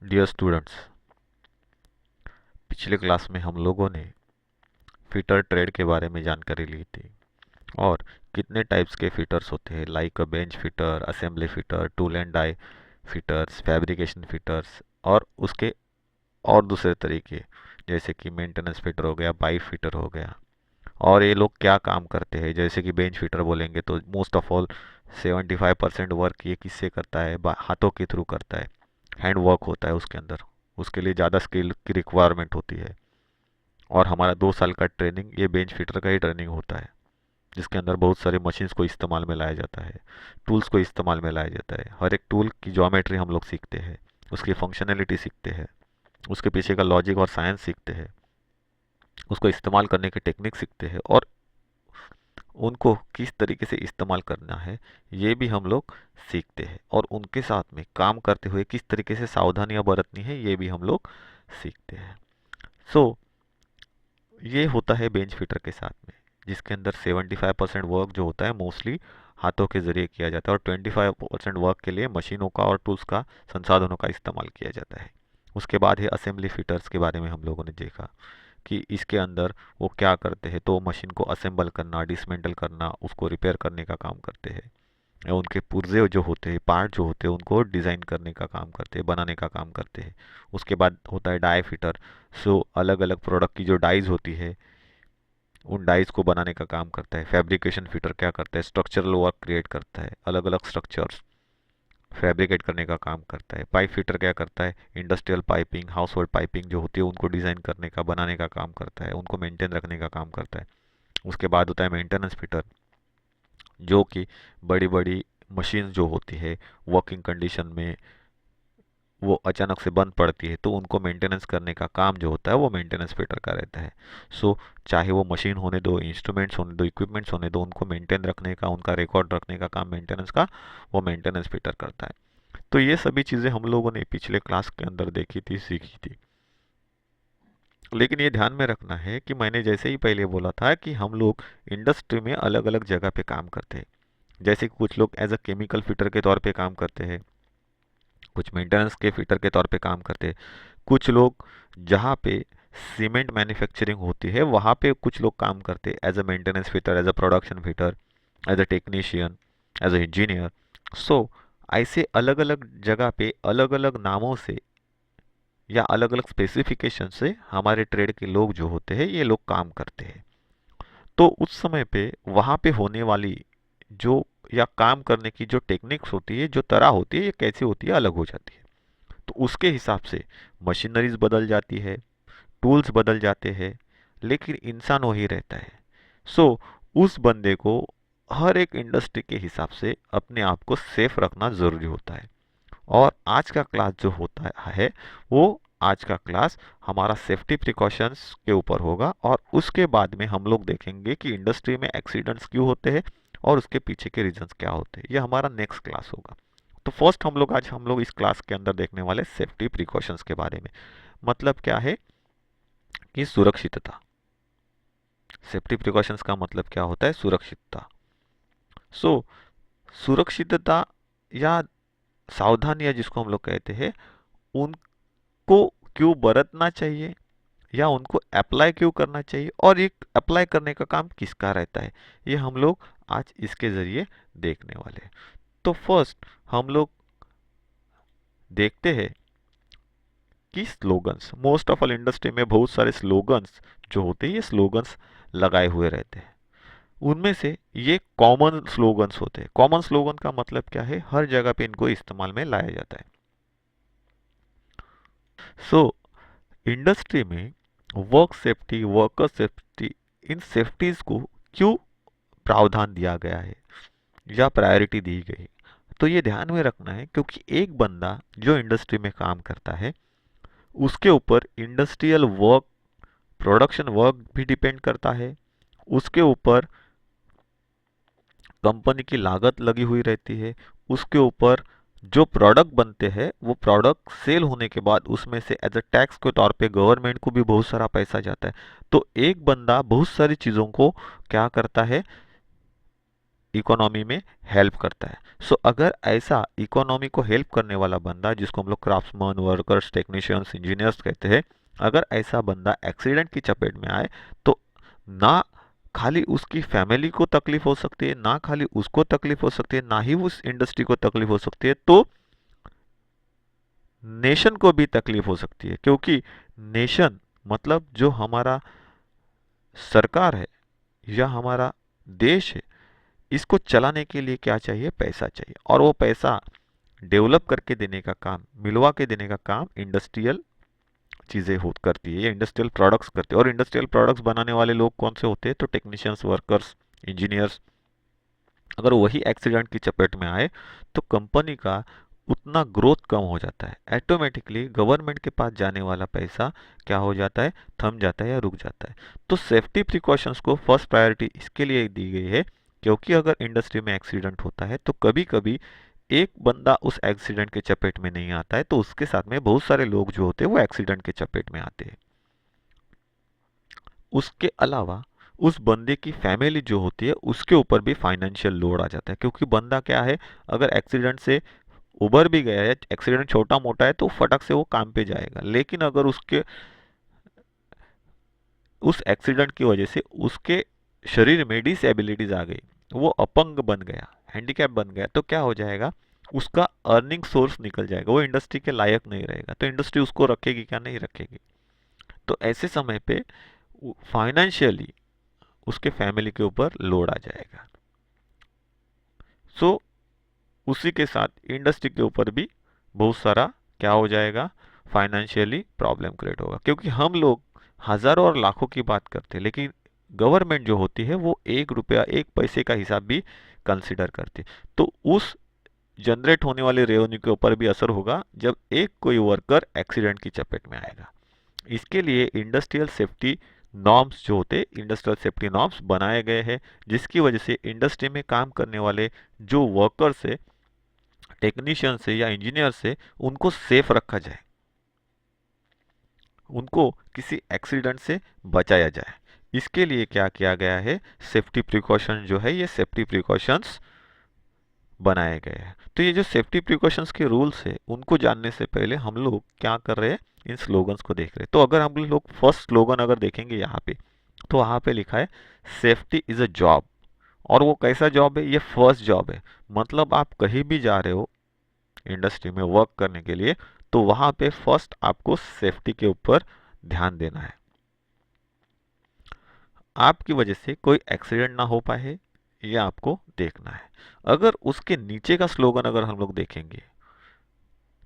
Dear students, पिछले class में हम लोगों ने फिटर ट्रेड के बारे में जानकारी ली थी और कितने टाइप्स के फिटर्स होते हैं, like a bench fitter, assembly fitter, tool and die fitters, fabrication fitters और उसके और दूसरे तरीके जैसे कि मेंटेनेंस फिटर हो गया, पाइप फिटर हो गया। और ये लोग क्या काम करते हैं, जैसे कि बेंच फिटर बोलेंगे तो मोस्ट ऑफ ऑल 75% वर्क ये किससे करता है, हाथों के थ्रू करता है। हैंड वर्क होता है उसके अंदर, उसके लिए ज़्यादा स्किल की रिक्वायरमेंट होती है। और हमारा 2 साल का ट्रेनिंग ये बेंच फिटर का ही ट्रेनिंग होता है, जिसके अंदर बहुत सारे मशीन्स को इस्तेमाल में लाया जाता है, टूल्स को इस्तेमाल में लाया जाता है। हर एक टूल की ज्योमेट्री हम लोग सीखते हैं, उसकी फंक्शनैलिटी सीखते हैं, उसके पीछे का लॉजिक और साइंस सीखते हैं, उसको इस्तेमाल करने की टेक्निक सीखते हैं और उनको किस तरीके से इस्तेमाल करना है ये भी हम लोग सीखते हैं। और उनके साथ में काम करते हुए किस तरीके से सावधानियां बरतनी है ये भी हम लोग सीखते हैं। सो ये होता है बेंच फिटर के साथ में, जिसके अंदर 75% वर्क जो होता है मोस्टली हाथों के जरिए किया जाता है और 25% वर्क के लिए मशीनों का और टूल्स का, संसाधनों का इस्तेमाल किया जाता है। उसके बाद है असेंबली फिटर्स के बारे में हम लोगों ने देखा कि इसके अंदर वो क्या करते हैं, तो मशीन को असेंबल करना, डिसमेंटल करना, उसको रिपेयर करने का काम करते हैं। या उनके पुर्जे जो होते हैं, पार्ट जो होते हैं, उनको डिज़ाइन करने का काम करते हैं, बनाने का काम करते हैं। उसके बाद होता है डाई फिटर। सो अलग अलग प्रोडक्ट की जो डाइज होती है उन डाइस को बनाने का काम करता है। फैब्रिकेशन फिटर क्या करता है, स्ट्रक्चरल वर्क क्रिएट करता है, अलग अलग स्ट्रक्चर्स फैब्रिकेट करने का काम करता है। पाइप फिटर क्या करता है, industrial piping, house hold piping जो होती है उनको डिज़ाइन करने का, बनाने का काम करता है, उनको मेंटेन रखने का काम करता है। उसके बाद होता है मेंटेनेंस फिटर, जो कि बड़ी बड़ी मशीन जो होती है वर्किंग कंडीशन में वो अचानक से बंद पड़ती है तो उनको मेंटेनेंस करने का काम जो होता है वो मेंटेनेंस फिटर का रहता है। सो चाहे वो मशीन होने दो, इंस्ट्रूमेंट्स होने दो, इक्विपमेंट्स होने दो, उनको मेंटेन रखने का, उनका रिकॉर्ड रखने का काम मेंटेनेंस का वो मेंटेनेंस फिटर करता है। तो ये सभी चीज़ें हम लोगों ने पिछले क्लास के अंदर देखी थी, सीखी थी। लेकिन ये ध्यान में रखना है कि मैंने जैसे ही पहले बोला था कि हम लोग इंडस्ट्री में अलग अलग जगह पे काम करते हैं। जैसे कि कुछ लोग एज अ केमिकल फिटर के तौर पे काम करते हैं, कुछ मेंटेनेंस के फिटर के तौर पे काम करते हैं, कुछ लोग जहाँ पे सीमेंट मैन्युफैक्चरिंग होती है वहाँ पे कुछ लोग काम करते हैं as a maintenance fitter, as a production fitter, as a technician, as a engineer. So ऐसे अलग अलग जगह पे अलग अलग नामों से या अलग अलग स्पेसिफिकेशन से हमारे ट्रेड के लोग जो होते हैं ये लोग काम करते हैं। तो उस समय पे वहाँ पे होने वाली जो या काम करने की जो टेक्निक्स होती है, जो तरह होती है, ये कैसी होती है, अलग हो जाती है। तो उसके हिसाब से मशीनरीज बदल जाती है, टूल्स बदल जाते हैं, लेकिन इंसान वही रहता है। सो उस बंदे को हर एक इंडस्ट्री के हिसाब से अपने आप को सेफ रखना ज़रूरी होता है। और आज का क्लास जो होता है वो आज का क्लास हमारा सेफ्टी प्रिकॉशंस के ऊपर होगा और उसके बाद में हम लोग देखेंगे कि इंडस्ट्री में एक्सीडेंट्स क्यों होते हैं और उसके पीछे के रीजंस क्या होते हैं। ये हमारा नेक्स्ट क्लास होगा। तो फर्स्ट हम लोग इस क्लास के अंदर देखने वाले सेफ्टी प्रिकॉशंस के बारे में। मतलब क्या है कि सुरक्षितता। सेफ्टी प्रिकॉशंस का मतलब क्या होता है, सुरक्षितता। सो सुरक्षितता या सावधानियां जिसको हम लोग कहते हैं, उनको क्यों बरतना चाहिए या उनको अप्लाई क्यों करना चाहिए और ये अप्लाई करने का काम किसका रहता है, ये हम लोग आज इसके ज़रिए देखने वाले हैं। तो फर्स्ट हम लोग देखते हैं कि slogans, most of all industry में बहुत सारे स्लोगन्स जो होते हैं ये स्लोगन्स लगाए हुए रहते हैं। उनमें से ये कॉमन स्लोगन्स होते हैं। कॉमन स्लोगन का मतलब क्या है, हर जगह पे इनको इस्तेमाल में लाया जाता है। सो इंडस्ट्री में वर्क सेफ्टी, वर्कर सेफ्टी, इन सेफ्टीज को क्यों प्रावधान दिया गया है या प्रायोरिटी दी गई है, तो ये ध्यान में रखना है क्योंकि एक बंदा जो इंडस्ट्री में काम करता है उसके ऊपर इंडस्ट्रियल वर्क, प्रोडक्शन वर्क भी डिपेंड करता है। उसके ऊपर कंपनी की लागत लगी हुई रहती है। उसके ऊपर जो प्रोडक्ट बनते हैं वो प्रोडक्ट सेल होने के बाद उसमें से एज अ टैक्स के तौर पे गवर्नमेंट को भी बहुत सारा पैसा जाता है। तो एक बंदा बहुत सारी चीज़ों को क्या करता है, इकोनॉमी में हेल्प करता है। सो अगर ऐसा इकोनॉमी को हेल्प करने वाला बंदा, जिसको हम लोग क्राफ्ट्समैन, वर्कर्स, टेक्नीशियंस, इंजीनियर्स कहते हैं, अगर ऐसा बंदा एक्सीडेंट की चपेट में आए तो ना खाली उसकी फैमिली को तकलीफ हो सकती है, ना खाली उसको तकलीफ हो सकती है, ना ही उस इंडस्ट्री को तकलीफ हो सकती है, तो नेशन को भी तकलीफ हो सकती है। क्योंकि नेशन मतलब जो हमारा सरकार है या हमारा देश है, इसको चलाने के लिए क्या चाहिए? पैसा चाहिए। और वो पैसा डेवलप करके देने का काम, मिलवा के देने का काम इंडस्ट्रियल चीज़ें हो करती है, या इंडस्ट्रियल प्रोडक्ट्स करती है। और इंडस्ट्रियल प्रोडक्ट्स बनाने वाले लोग कौन से होते हैं? तो टेक्नीशियंस, वर्कर्स, इंजीनियर्स। अगर वही एक्सीडेंट की चपेट में आए तो कंपनी का उतना ग्रोथ कम हो जाता है, ऑटोमेटिकली गवर्नमेंट के पास जाने वाला पैसा क्या हो जाता है? थम जाता है या रुक जाता है। तो सेफ्टी प्रिकॉशंस को फर्स्ट प्रायोरिटी इसके लिए दी गई है क्योंकि अगर इंडस्ट्री में एक्सीडेंट होता है तो कभी कभी एक बंदा उस एक्सीडेंट के चपेट में नहीं आता है, तो उसके साथ में बहुत सारे लोग जो होते हैं वो एक्सीडेंट के चपेट में आते हैं। उसके अलावा उस बंदे की फैमिली जो होती है उसके ऊपर भी फाइनेंशियल लोड आ जाता है, क्योंकि बंदा क्या है, अगर एक्सीडेंट से उबर भी गया है, एक्सीडेंट छोटा मोटा है तो फटक से वो काम पे जाएगा। लेकिन अगर उसके उस एक्सीडेंट की वजह से उसके शरीर में डिसएबिलिटीज आ गई, वो अपंग बन गया, हैंडीकैप बन गया, तो क्या हो जाएगा? उसका अर्निंग सोर्स निकल जाएगा, वो इंडस्ट्री के लायक नहीं रहेगा। तो इंडस्ट्री उसको रखेगी क्या? नहीं रखेगी। तो ऐसे समय पे फाइनेंशियली उसके फैमिली के ऊपर लोड आ जाएगा। सो उसी के साथ इंडस्ट्री के ऊपर भी बहुत सारा क्या हो जाएगा? फाइनेंशियली प्रॉब्लम क्रिएट होगा। क्योंकि हम लोग हजारों और लाखों की बात करते हैं, लेकिन गवर्नमेंट जो होती है वो 1 रुपया 1 पैसे का हिसाब भी कंसिडर करती है। तो उस जनरेट होने वाले रेवेन्यू के ऊपर भी असर होगा जब एक कोई वर्कर एक्सीडेंट की चपेट में आएगा। इसके लिए इंडस्ट्रियल सेफ्टी नॉर्म्स जो होते, इंडस्ट्रियल सेफ्टी नॉर्म्स बनाए गए हैं, जिसकी वजह से इंडस्ट्री में काम करने वाले जो वर्कर्स है, टेक्नीशियन से या इंजीनियर से, उनको सेफ रखा जाए, उनको किसी एक्सीडेंट से बचाया जाए। इसके लिए क्या किया गया है? सेफ्टी प्रिकॉशन जो है, ये सेफ्टी प्रिकॉशंस बनाए गए हैं। तो ये जो सेफ्टी प्रिकॉशंस के रूल्स है, उनको जानने से पहले हम लोग क्या कर रहे हैं? इन स्लोगन्स को देख रहे हैं। तो अगर हम लोग फर्स्ट स्लोगन अगर देखेंगे यहाँ पे, तो वहाँ पे लिखा है सेफ्टी इज अ जॉब। और वो कैसा जॉब है? ये फर्स्ट जॉब है। मतलब आप कहीं भी जा रहे हो इंडस्ट्री में वर्क करने के लिए, तो वहां पे फर्स्ट आपको सेफ्टी के ऊपर ध्यान देना है। आपकी वजह से कोई एक्सीडेंट ना हो पाए, ये आपको देखना है। अगर उसके नीचे का स्लोगन अगर हम लोग देखेंगे,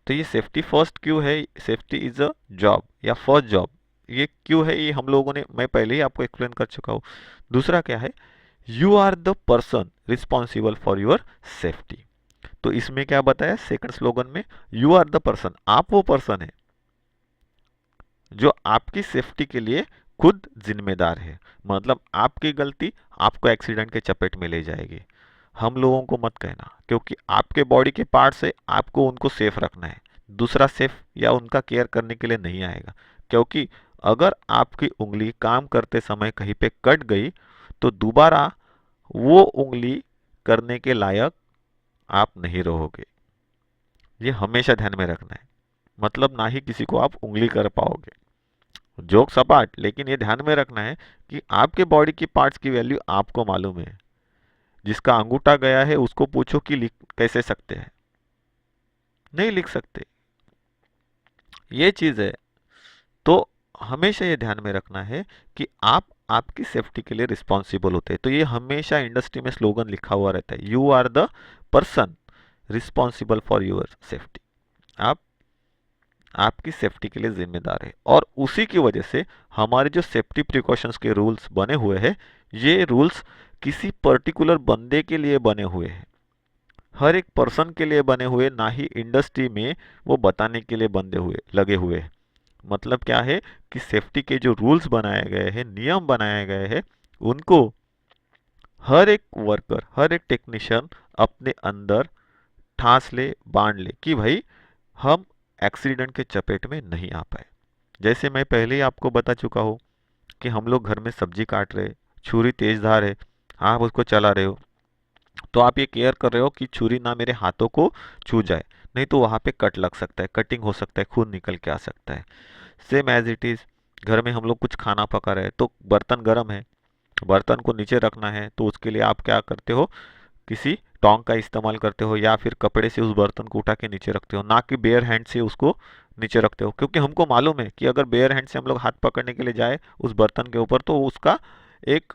तो ये सेफ्टी फर्स्ट क्यों है? सेफ्टी इज अ जॉब या फर्स्ट जॉब, ये क्यों है? ये हम लोगों ने, मैं पहले ही आपको एक्सप्लेन कर चुका हूँ। दूसरा क्या है? You are the person responsible for your safety. तो इसमें क्या बताया सेकंड स्लोगन में? यू आर द पर्सन, आप वो पर्सन है जो आपकी सेफ्टी के लिए खुद जिम्मेदार है। मतलब आपकी गलती आपको एक्सीडेंट के चपेट में ले जाएगी। हम लोगों को मत कहना, क्योंकि आपके बॉडी के पार्ट्स है, आपको उनको सेफ रखना है। दूसरा सेफ या उनका केयर करने के लिए नहीं आएगा। क्योंकि अगर आपकी उंगली काम करते समय कहीं पे कट गई तो दोबारा वो उंगली करने के लायक आप नहीं रहोगे। ये हमेशा ध्यान में रखना है। मतलब ना ही किसी को आप उंगली कर पाओगे। जोक सपाट, लेकिन ये ध्यान में रखना है कि आपके बॉडी की पार्ट्स की वैल्यू आपको मालूम है। जिसका अंगूठा गया है उसको पूछो कि लिख कैसे सकते हैं, नहीं लिख सकते। ये चीज है। तो हमेशा ये ध्यान में रखना है कि आप आपकी सेफ्टी के लिए रिस्पॉन्सिबल होते हैं। तो ये हमेशा इंडस्ट्री में स्लोगन लिखा हुआ रहता है, you are the person responsible for your safety. आप आपकी सेफ्टी के लिए जिम्मेदार है। और उसी की वजह से हमारे जो सेफ्टी प्रिकॉशंस के रूल्स बने हुए हैं, ये रूल्स किसी पर्टिकुलर बंदे के लिए बने हुए हैं, हर एक पर्सन के लिए बने हुए, ना ही इंडस्ट्री में वो बताने के लिए बंदे हुए लगे हुए हैं। मतलब क्या है कि सेफ्टी के जो रूल्स बनाए गए हैं, नियम बनाए गए हैं, उनको हर एक वर्कर, हर एक टेक्नीशियन अपने अंदर ठांस ले, बांध ले कि भाई हम एक्सीडेंट के चपेट में नहीं आ पाए। जैसे मैं पहले ही आपको बता चुका हूँ कि हम लोग घर में सब्जी काट रहे, छुरी तेज धार है, आप उसको चला रहे हो, तो आप ये केयर कर रहे हो कि छुरी ना मेरे हाथों को छू जाए, नहीं तो वहाँ पे कट लग सकता है, कटिंग हो सकता है, खून निकल के आ सकता है। सेम एज इट इज, घर में हम लोग कुछ खाना पका रहे हैं तो बर्तन गर्म है, बर्तन को नीचे रखना है, तो उसके लिए आप क्या करते हो, किसी टोंग का इस्तेमाल करते हो या फिर कपड़े से उस बर्तन को उठा के नीचे रखते हो, ना कि बेयर हैंड से उसको नीचे रखते हो, क्योंकि हमको मालूम है कि अगर बेयर हैंड से हम लोग हाथ पकड़ने के लिए जाए उस बर्तन के ऊपर तो उसका एक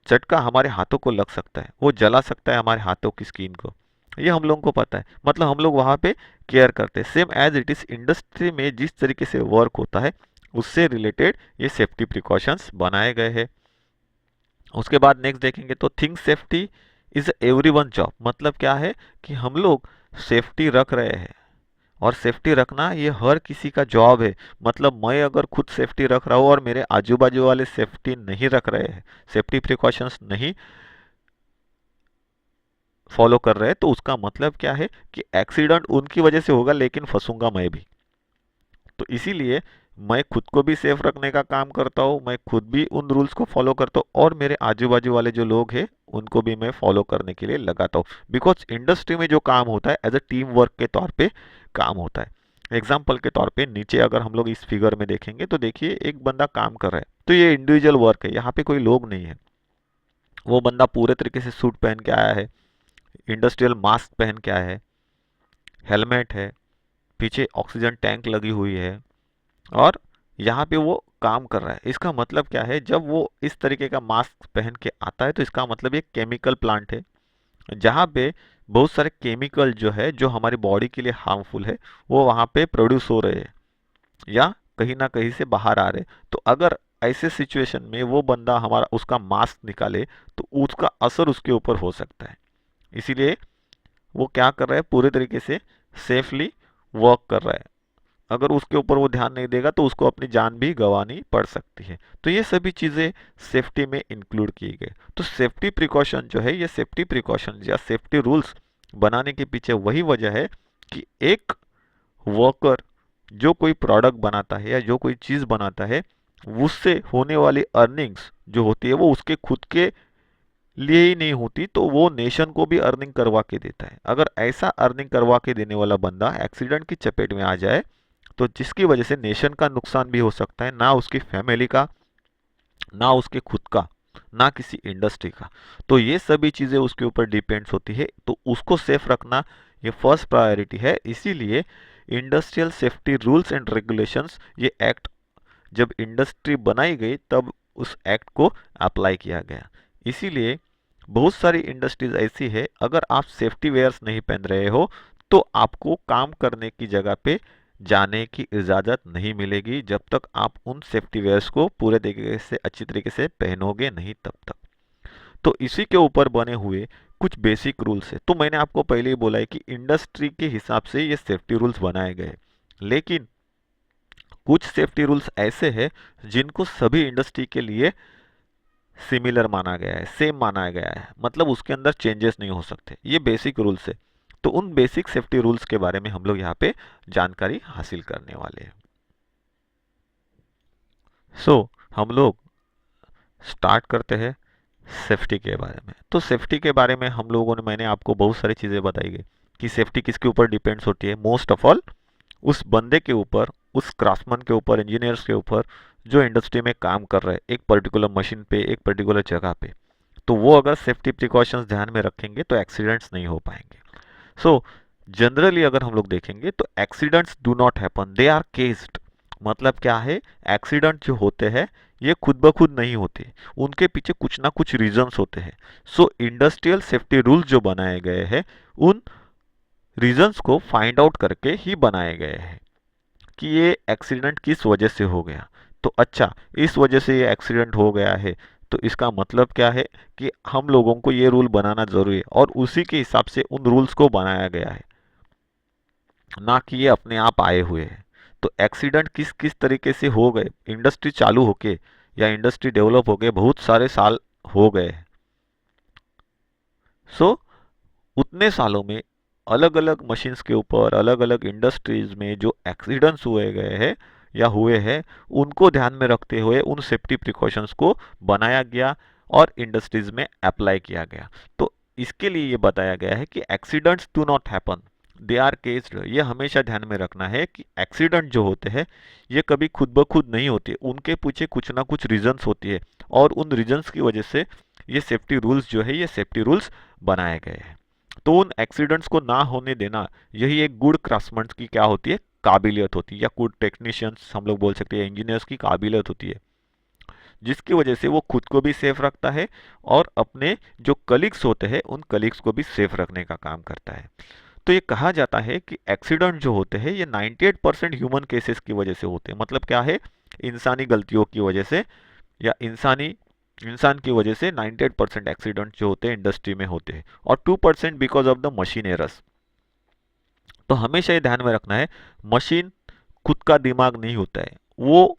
झटका हमारे हाथों को लग सकता है, वो जला सकता है हमारे हाथों की स्किन को। ये हम लोगों को पता है, मतलब हम लोग वहाँ पे केयर करते हैं। Same as it is industry में जिस तरीके से वर्क होता है उससे रिलेटेड ये सेफ्टी प्रिकॉशंस बनाए गए हैं। उसके बाद नेक्स्ट देखेंगे तो thing safety is everyone job. मतलब क्या है कि हम लोग सेफ्टी रख रहे हैं, और सेफ्टी रखना ये हर किसी का जॉब है। मतलब मैं अगर खुद सेफ्टी रख रहा हूँ और मेरे आजू बाजू वाले सेफ्टी नहीं रख रहे हैं, सेफ्टी प्रिकॉशंस नहीं फॉलो कर रहे हैं, तो उसका मतलब क्या है कि एक्सीडेंट उनकी वजह से होगा लेकिन फंसूंगा मैं भी। तो इसीलिए मैं खुद को भी सेफ रखने का काम करता हूँ, मैं खुद भी उन रूल्स को फॉलो करता हूँ और मेरे आजू बाजू वाले जो लोग हैं उनको भी मैं फॉलो करने के लिए लगाता हूँ। बिकॉज इंडस्ट्री में जो काम होता है एज अ टीम वर्क के तौर पे काम होता है। एग्जाम्पल के तौर पे नीचे अगर हम लोग इस फिगर में देखेंगे तो देखिए एक बंदा काम कर रहा है, तो ये इंडिविजुअल वर्क है, यहाँ पे कोई लोग नहीं है। वो बंदा पूरे तरीके से सूट पहन के आया है, इंडस्ट्रियल मास्क पहन के आया है, हेलमेट है, पीछे ऑक्सीजन टैंक लगी हुई है, और यहाँ पे वो काम कर रहा है। इसका मतलब क्या है, जब वो इस तरीके का मास्क पहन के आता है तो इसका मतलब ये केमिकल प्लांट है, जहाँ पे बहुत सारे केमिकल जो है जो हमारी बॉडी के लिए हार्मफुल है वो वहाँ पे प्रोड्यूस हो रहे हैं या कहीं ना कहीं से बाहर आ रहे। तो अगर ऐसे सिचुएशन में वो बंदा हमारा उसका मास्क निकाले तो उसका असर उसके ऊपर हो सकता है। इसीलिए वो क्या कर रहा है, पूरे तरीके से सेफली वर्क कर रहा है। अगर उसके ऊपर वो ध्यान नहीं देगा तो उसको अपनी जान भी गंवानी पड़ सकती है। तो ये सभी चीज़ें सेफ्टी में इंक्लूड की गई। तो सेफ्टी प्रिकॉशन जो है, ये सेफ्टी प्रिकॉशन या सेफ्टी रूल्स बनाने के पीछे वही वजह है कि एक वर्कर जो कोई प्रोडक्ट बनाता है या जो कोई चीज़ बनाता है, उससे होने वाली अर्निंग्स जो होती है वो उसके खुद के लिए ही नहीं होती, तो वो नेशन को भी अर्निंग करवा के देता है। अगर ऐसा अर्निंग करवा के देने वाला बंदा एक्सीडेंट की चपेट में आ जाए तो जिसकी वजह से नेशन का नुकसान भी हो सकता है, ना उसकी फैमिली का, ना उसके खुद का, ना किसी इंडस्ट्री का। तो ये सभी चीज़ें उसके ऊपर डिपेंड्स होती है, तो उसको सेफ रखना ये फर्स्ट प्रायोरिटी है। इसीलिए industrial safety rules and regulations, ये एक्ट जब इंडस्ट्री बनाई गई तब उस एक्ट को अप्लाई किया गया। इसीलिए बहुत सारी इंडस्ट्रीज ऐसी है, अगर आप सेफ्टी वेयर्स नहीं पहन रहे हो तो आपको काम करने की जगह पे जाने की इजाज़त नहीं मिलेगी, जब तक आप उन सेफ्टी वेयर्स को पूरे तरीके से अच्छी तरीके से पहनोगे नहीं तब तक। तो इसी के ऊपर बने हुए कुछ बेसिक रूल्स है। तो मैंने आपको पहले ही बोला है कि इंडस्ट्री के हिसाब से ये सेफ्टी रूल्स बनाए गए, लेकिन कुछ सेफ्टी रूल्स ऐसे हैं जिनको सभी इंडस्ट्री के लिए सिमिलर माना गया है, सेम माना गया है, मतलब उसके अंदर चेंजेस नहीं हो सकते। ये बेसिक रूल्स है। तो उन बेसिक सेफ्टी रूल्स के बारे में हम लोग यहाँ पे जानकारी हासिल करने वाले हैं। हम लोग स्टार्ट करते हैं सेफ्टी के बारे में। तो सेफ्टी के बारे में हम लोगों ने, मैंने आपको बहुत सारी चीज़ें बताई गई कि सेफ्टी किसके ऊपर डिपेंड्स होती है। मोस्ट ऑफ ऑल उस बंदे के ऊपर, उस क्राफ्टमैन के ऊपर, इंजीनियर्स के ऊपर जो इंडस्ट्री में काम कर रहे हैं एक पर्टिकुलर मशीन पे, एक पर्टिकुलर जगह पे। तो वो अगर सेफ्टी प्रिकॉशंस ध्यान में रखेंगे तो एक्सीडेंट्स नहीं हो पाएंगे। सो जनरली अगर हम लोग देखेंगे तो accidents do not happen, they are caused. मतलब क्या है, एक्सीडेंट जो होते हैं ये खुद ब खुद नहीं होते, उनके पीछे कुछ ना कुछ रीजंस होते हैं। सो इंडस्ट्रियल सेफ्टी रूल्स जो बनाए गए हैं उन रीजंस को फाइंड आउट करके ही बनाए गए हैं कि ये एक्सीडेंट किस वजह से हो गया। तो अच्छा, इस वजह से ये एक्सीडेंट हो गया है, तो इसका मतलब क्या है कि हम लोगों को ये रूल बनाना जरूरी है और उसी के हिसाब से उन रूल्स को बनाया गया है, ना कि ये अपने आप आए हुए हैं। तो एक्सीडेंट किस किस तरीके से हो गए, इंडस्ट्री चालू होके या इंडस्ट्री डेवलप होके बहुत सारे साल हो गए हैं। सो उतने सालों में अलग अलग मशीन्स के ऊपर, अलग अलग इंडस्ट्रीज में जो एक्सीडेंट्स हुए गए हैं या हुए हैं, उनको ध्यान में रखते हुए उन सेफ्टी प्रिकॉशंस को बनाया गया और इंडस्ट्रीज में अप्लाई किया गया। तो इसके लिए ये बताया गया है कि accidents do not happen, they are caused. ये हमेशा ध्यान में रखना है कि एक्सीडेंट जो होते हैं ये कभी खुद ब खुद नहीं होती, उनके पीछे कुछ ना कुछ रीजंस होती है और उन रीजंस की वजह से ये सेफ्टी रूल्स जो है ये सेफ्टी रूल्स बनाए गए हैं। तो उन एक्सीडेंट्स को ना होने देना, यही एक गुड क्राफ्ट्समैन की क्या होती है, काबिलियत होती है, या गुड टेक्नीशियंस हम लोग बोल सकते हैं, इंजीनियर्स की काबिलियत होती है, जिसकी वजह से वो खुद को भी सेफ रखता है और अपने जो कलीग्स होते हैं उन कलीग्स को भी सेफ रखने का काम करता है। तो ये कहा जाता है कि एक्सीडेंट जो होते हैं ये 98% ह्यूमन केसेस की वजह से होते हैं। मतलब क्या है, इंसानी गलतियों की वजह से या इंसान की वजह से 98% एक्सीडेंट जो होते हैं इंडस्ट्री में होते हैं और 2% because of the machine errors. तो हमेशा ये ध्यान में रखना है, मशीन खुद का दिमाग नहीं होता है, वो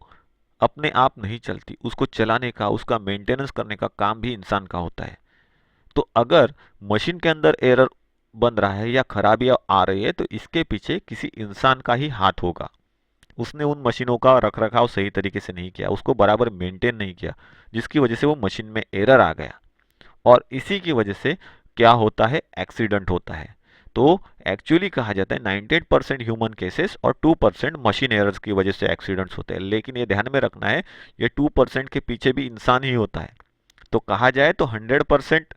अपने आप नहीं चलती, उसको चलाने का, उसका मेंटेनेंस करने का काम भी इंसान का होता है। तो अगर मशीन के अंदर एरर बन रहा है या खराबियां आ रही है तो इसके पीछे किसी इंसान का ही हाथ होगा। उसने उन मशीनों का रखरखाव सही तरीके से नहीं किया, उसको बराबर मेंटेन नहीं किया, जिसकी वजह से वो मशीन में एरर आ गया और इसी की वजह से क्या होता है, एक्सीडेंट होता है। तो एक्चुअली कहा जाता है 98% ह्यूमन केसेस और 2% मशीन एरर्स की वजह से एक्सीडेंट्स होते हैं। लेकिन ये ध्यान में रखना है, ये 2% के पीछे भी इंसान ही होता है। तो कहा जाए तो 100%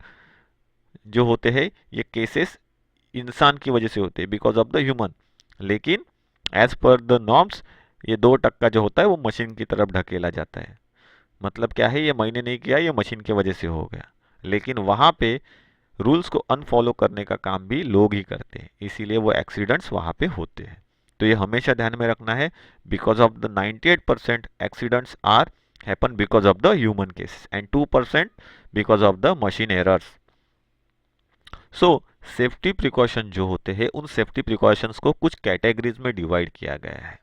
जो होते हैं ये केसेस इंसान की वजह से होते हैं, बिकॉज ऑफ द ह्यूमन। लेकिन एज पर द नॉर्म्स ये 2% जो होता है वो मशीन की तरफ ढकेला जाता है। मतलब क्या है, ये मैंने नहीं किया, ये मशीन की वजह से हो गया। लेकिन वहां पे रूल्स को अनफॉलो करने का काम भी लोग ही करते हैं, इसीलिए वो एक्सीडेंट्स वहां पे होते हैं। तो ये हमेशा ध्यान में रखना है, because of the 98% accidents are happen because of the human causes and 2% because of the machine errors. So safety precaution जो होते हैं उन सेफ्टी प्रिकॉशंस को कुछ कैटेगरीज में डिवाइड किया गया है।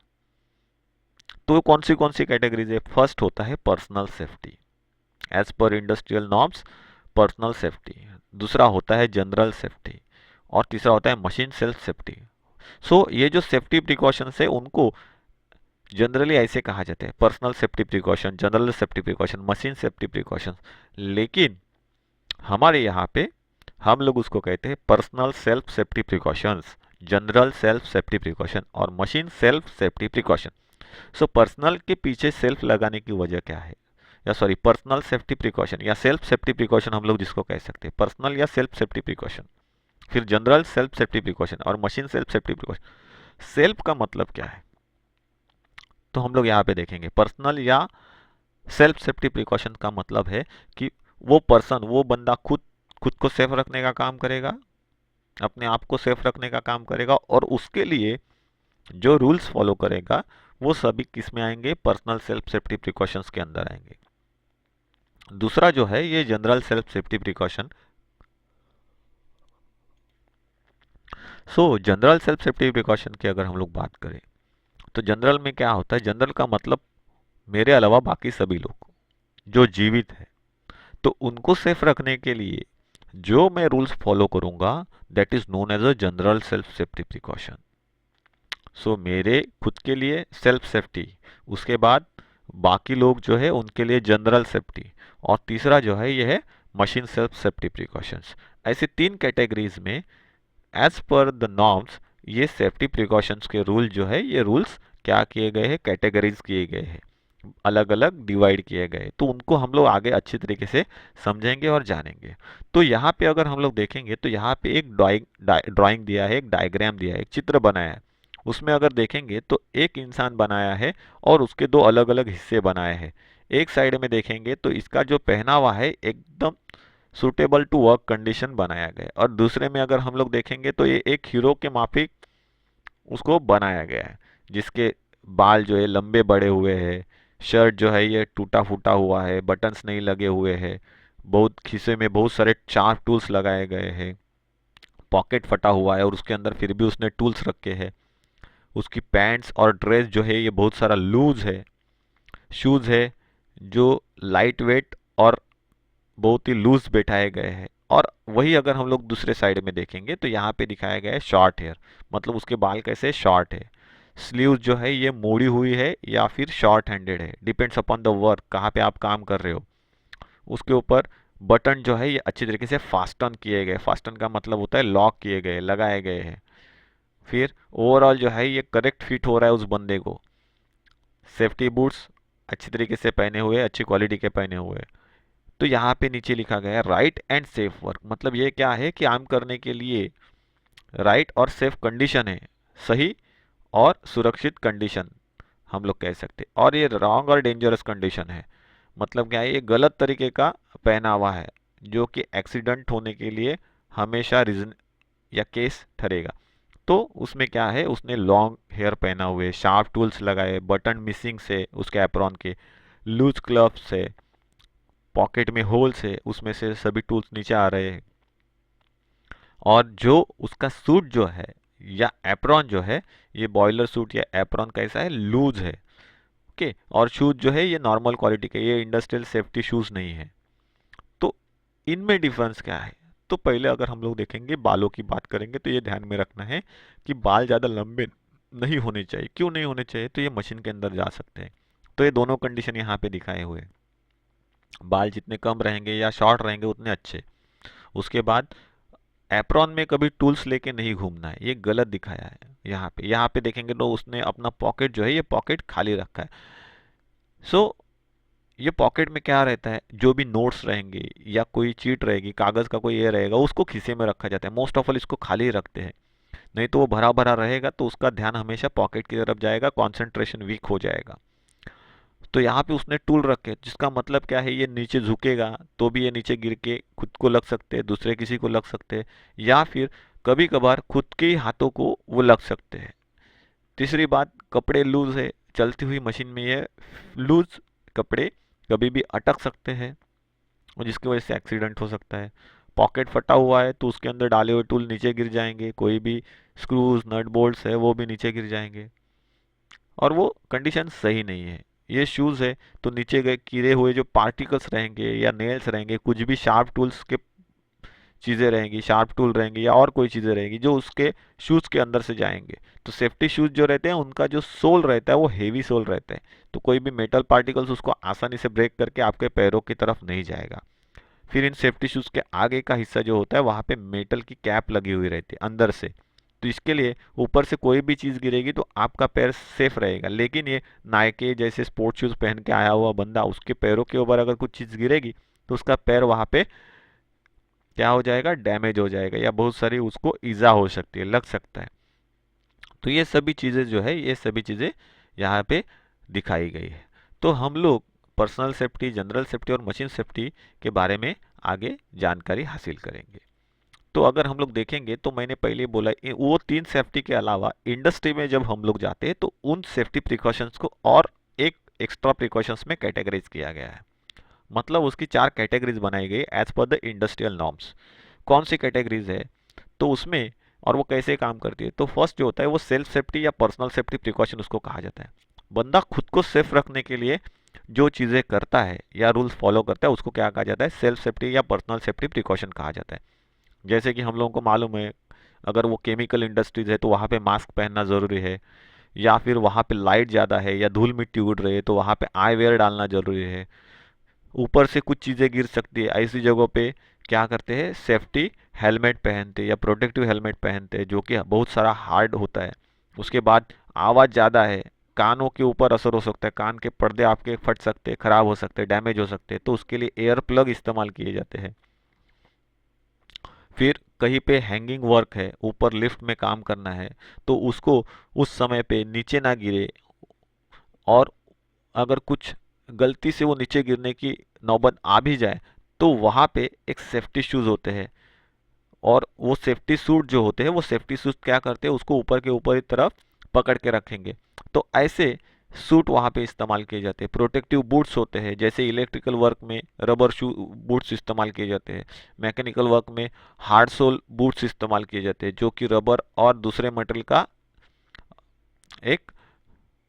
तो कौन सी कैटेगरीज है? फर्स्ट होता है personal safety, as per industrial norms personal safety. दूसरा होता है जनरल सेफ्टी और तीसरा होता है मशीन सेल्फ सेफ्टी। सो ये जो सेफ्टी प्रिकॉशंस है उनको जनरली ऐसे कहा जाता है, personal safety precaution, general safety precaution, machine safety precaution. लेकिन हमारे यहाँ पे हम लोग उसको कहते हैं personal self safety precautions, general self safety precaution और machine self safety precaution. So personal के पीछे सेल्फ लगाने की वजह क्या है, या सॉरी पर्सनल सेफ्टी प्रिकॉशन या सेल्फ सेफ्टी प्रिकॉशन हम लोग जिसको कह सकते हैं, पर्सनल या सेल्फ सेफ्टी प्रिकॉशन, फिर जनरल सेल्फ सेफ्टी प्रिकॉशन और machine self safety precaution. Self का मतलब क्या है, तो हम लोग यहाँ पे देखेंगे पर्सनल या सेल्फ सेफ्टी प्रिकॉशन का मतलब है कि वो पर्सन, वो बंदा खुद खुद को सेफ रखने का काम करेगा, अपने आप को सेफ रखने का काम करेगा और उसके लिए जो रूल्स फॉलो करेगा वो सभी किस में आएंगे, पर्सनल सेल्फ सेफ्टी प्रिकॉशंस के अंदर आएंगे। दूसरा जो है ये जनरल सेल्फ सेफ्टी प्रिकॉशन। सो जनरल सेल्फ सेफ्टी प्रिकॉशन की अगर हम लोग बात करें तो जनरल में क्या होता है, जनरल का मतलब मेरे अलावा बाकी सभी लोग जो जीवित है, तो उनको सेफ रखने के लिए जो मैं रूल्स फॉलो करूंगा that is known as a general self safety precaution. So मेरे खुद के लिए सेल्फ सेफ्टी, उसके बाद बाकी लोग जो है उनके लिए जनरल सेफ्टी और तीसरा जो है ये है मशीन सेल्फ सेफ्टी प्रिकॉशंस। ऐसे 3 कैटेगरीज में एज पर द नॉर्म्स ये सेफ्टी प्रिकॉशंस के रूल जो है ये रूल्स क्या किए गए हैं, कैटेगरीज किए गए हैं, अलग अलग डिवाइड किए गए। तो उनको हम लोग आगे अच्छी तरीके से समझेंगे और जानेंगे। तो यहाँ पे अगर हम लोग देखेंगे तो यहाँ पे एक ड्राइंग दिया है, एक डायग्राम दिया है, एक चित्र बनाया है। उसमें अगर देखेंगे तो एक इंसान बनाया है और उसके 2 अलग अलग हिस्से बनाए हैं। एक साइड में देखेंगे तो इसका जो पहनावा है एकदम सुटेबल टू वर्क कंडीशन बनाया गया है और दूसरे में अगर हम लोग देखेंगे तो ये एक हीरो के माफिक उसको बनाया गया है, जिसके बाल जो है लंबे बड़े हुए हैं, शर्ट जो है ये टूटा फूटा हुआ है, बटन्स नहीं लगे हुए हैं, बहुत खीसे में बहुत सारे चार टूल्स लगाए गए हैं, पॉकेट फटा हुआ है और उसके अंदर फिर भी उसने टूल्स रखे हैं। उसकी पैंट्स और ड्रेस जो है ये बहुत सारा लूज है। शूज़ है जो लाइट वेट और बहुत ही लूज बैठाए गए हैं। और वही अगर हम लोग दूसरे साइड में देखेंगे तो यहाँ पे दिखाया गया है शॉर्ट हेयर, मतलब उसके बाल कैसे शॉर्ट है। स्लीव्स जो है ये मोड़ी हुई है या फिर शॉर्ट हैंडेड है, डिपेंड्स अपॉन द वर्क, कहाँ पे आप काम कर रहे हो। उसके ऊपर बटन जो है ये अच्छी तरीके से फास्टन किए गए, फास्टन का मतलब होता है लॉक किए गए, लगाए गए हैं। फिर ओवरऑल जो है ये करेक्ट फिट हो रहा है उस बंदे को। सेफ्टी बूट्स अच्छी तरीके से पहने हुए, अच्छी क्वालिटी के पहने हुए। तो यहाँ पे नीचे लिखा गया है राइट एंड सेफ वर्क, मतलब ये क्या है कि काम करने के लिए राइट और सेफ कंडीशन है, सही और सुरक्षित कंडीशन हम लोग कह सकते हैं। और ये रॉन्ग और डेंजरस कंडीशन है, मतलब क्या है, ये गलत तरीके का पहनावा है जो कि एक्सीडेंट होने के लिए हमेशा रीजन या केस ठहरेगा। तो उसमें क्या है, उसने लॉन्ग हेयर पहना हुए, शार्प टूल्स लगाए, बटन मिसिंग से उसके एप्रॉन के, लूज ग्लव्स से, पॉकेट में होल्स है उसमें से सभी टूल्स नीचे आ रहे हैं। और जो उसका सूट जो है या एप्रॉन जो है, ये बॉयलर सूट या एप्रॉन कैसा है, लूज है। ओके, और शूज जो है ये नॉर्मल क्वालिटी के, ये इंडस्ट्रियल सेफ्टी शूज नहीं है। तो इनमें डिफरेंस क्या है? तो पहले अगर हम लोग देखेंगे, बालों की बात करेंगे, तो ये ध्यान में रखना है कि बाल ज़्यादा लंबे नहीं होने चाहिए। क्यों नहीं होने चाहिए? तो ये मशीन के अंदर जा सकते हैं। तो ये दोनों कंडीशन यहाँ पे दिखाए हुए हैं। बाल जितने कम रहेंगे या शॉर्ट रहेंगे उतने अच्छे। उसके बाद एप्रॉन में कभी टूल्स लेके नहीं घूमना है, ये गलत दिखाया है। यहाँ पे देखेंगे तो उसने अपना पॉकेट जो है ये पॉकेट खाली रखा है। सो ये पॉकेट में क्या रहता है, जो भी नोट्स रहेंगे या कोई चीट रहेगी, कागज का कोई ये रहेगा, उसको खीसे में रखा जाता है। मोस्ट ऑफ ऑल इसको खाली रखते हैं, नहीं तो वो भरा भरा रहेगा तो उसका ध्यान हमेशा पॉकेट की तरफ जाएगा, कंसंट्रेशन वीक हो जाएगा। तो यहाँ पे उसने टूल रखे, जिसका मतलब क्या है, ये नीचे झुकेगा तो भी ये नीचे गिर के खुद को लग सकते हैं, दूसरे किसी को लग सकते हैं, या फिर कभी कभार खुद के ही हाथों को वो लग सकते हैं। तीसरी बात, कपड़े लूज है, चलती हुई मशीन में ये लूज कपड़े कभी भी अटक सकते हैं और जिसकी वजह से एक्सीडेंट हो सकता है। पॉकेट फटा हुआ है तो उसके अंदर डाले हुए टूल नीचे गिर जाएंगे, कोई भी स्क्रूज नट बोल्ट्स है वो भी नीचे गिर जाएंगे, और वो कंडीशन सही नहीं है। ये शूज़ है तो नीचे गए गिरे हुए जो पार्टिकल्स रहेंगे या नेल्स रहेंगे, कुछ भी शार्प टूल्स के चीज़ें रहेंगी, शार्प टूल रहेंगे या और कोई चीज़ें रहेंगी जो उसके शूज़ के अंदर से जाएंगे। तो सेफ्टी शूज़ जो रहते हैं उनका जो सोल रहता है वो हेवी सोल रहता है, तो कोई भी मेटल पार्टिकल्स उसको आसानी से ब्रेक करके आपके पैरों की तरफ नहीं जाएगा। फिर इन सेफ्टी शूज़ के आगे का हिस्सा जो होता है वहाँ पे मेटल की कैप लगी हुई रहती है अंदर से, तो इसके लिए ऊपर से कोई भी चीज़ गिरेगी तो आपका पैर सेफ रहेगा। लेकिन ये नाइके जैसे स्पोर्ट्स शूज़ पहन के आया हुआ बंदा, उसके पैरों के ऊपर अगर कुछ चीज़ गिरेगी तो उसका पैर वहाँ पे क्या हो जाएगा, डैमेज हो जाएगा, या बहुत सारी उसको ईजा हो सकती है, लग सकता है। तो ये सभी चीज़ें जो है, ये सभी चीज़ें यहाँ पे दिखाई गई है। तो हम लोग पर्सनल सेफ्टी, जनरल सेफ्टी और मशीन सेफ्टी के बारे में आगे जानकारी हासिल करेंगे। तो अगर हम लोग देखेंगे तो मैंने पहले बोला वो तीन सेफ्टी के अलावा इंडस्ट्री में जब हम लोग जाते हैं तो उन सेफ्टी प्रिकॉशंस को और एक एक्स्ट्रा प्रिकॉशंस में कैटेगराइज किया गया है। मतलब उसकी चार कैटेगरीज बनाई गई as per the industrial norms. कौन सी कैटेगरीज है तो उसमें, और वो कैसे काम करती है, तो फर्स्ट जो होता है वो सेल्फ सेफ्टी या पर्सनल सेफ्टी प्रिकॉशन उसको कहा जाता है। बंदा खुद को सेफ रखने के लिए जो चीज़ें करता है या रूल्स फॉलो करता है उसको क्या कहा जाता है, सेल्फ सेफ्टी या पर्सनल सेफ्टी प्रिकॉशन कहा जाता है। जैसे कि हम लोगों को मालूम है, अगर वो केमिकल इंडस्ट्रीज है तो वहाँ पे मास्क पहनना ज़रूरी है, या फिर वहाँ पे लाइट ज़्यादा है या धूल मिट्टी उड़ रही है तो वहाँ पे आई वेयर डालना ज़रूरी है। ऊपर से कुछ चीज़ें गिर सकती है, ऐसी जगहों पे क्या करते हैं, सेफ्टी हेलमेट पहनते हैं या प्रोटेक्टिव हेलमेट पहनते हैं जो कि बहुत सारा हार्ड होता है। उसके बाद आवाज़ ज़्यादा है, कानों के ऊपर असर हो सकता है, कान के पर्दे आपके फट सकते हैं, खराब हो सकते हैं, डैमेज हो सकते हैं, तो उसके लिए एयर प्लग इस्तेमाल किए जाते हैं। फिर कहीं पे हैंगिंग वर्क है, ऊपर लिफ्ट में काम करना है, तो उसको उस समय पे नीचे ना गिरे, और अगर कुछ गलती से वो नीचे गिरने की नौबत आ भी जाए तो वहाँ पे एक सेफ्टी शूज़ होते हैं, और वो सेफ्टी सूट जो होते हैं वो सेफ्टी शूज़ क्या करते हैं, उसको ऊपर के ऊपर की तरफ पकड़ के रखेंगे। तो ऐसे सूट वहाँ पे इस्तेमाल किए जाते हैं। प्रोटेक्टिव बूट्स होते हैं, जैसे इलेक्ट्रिकल वर्क में रबर शू बूट्स इस्तेमाल किए जाते हैं, मैकेनिकल वर्क में हार्ड सोल बूट्स इस्तेमाल किए जाते हैं जो कि रबर और दूसरे मटेरियल का एक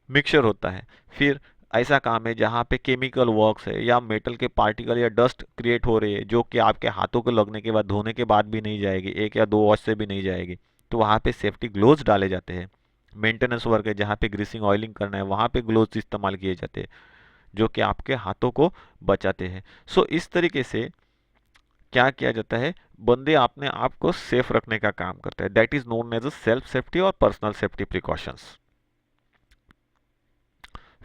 मिक्सचर होता है। फिर ऐसा काम है जहाँ पे केमिकल वर्क्स है या मेटल के पार्टिकल या डस्ट क्रिएट हो रही है जो कि आपके हाथों को लगने के बाद, धोने के बाद भी नहीं जाएगी, एक या दो वॉश से भी नहीं जाएगी, तो वहाँ पे सेफ्टी ग्लोव्स डाले जाते हैं। मेंटेनेंस वर्क है जहाँ पे ग्रीसिंग ऑयलिंग करना है, वहाँ पे ग्लोव्स इस्तेमाल किए जाते हैं जो कि आपके हाथों को बचाते हैं। सो इस तरीके से क्या किया जाता है, बंदे अपने आप को सेफ रखने का काम करते हैं। That is known as a self safety और पर्सनल सेफ्टी प्रिकॉशंस।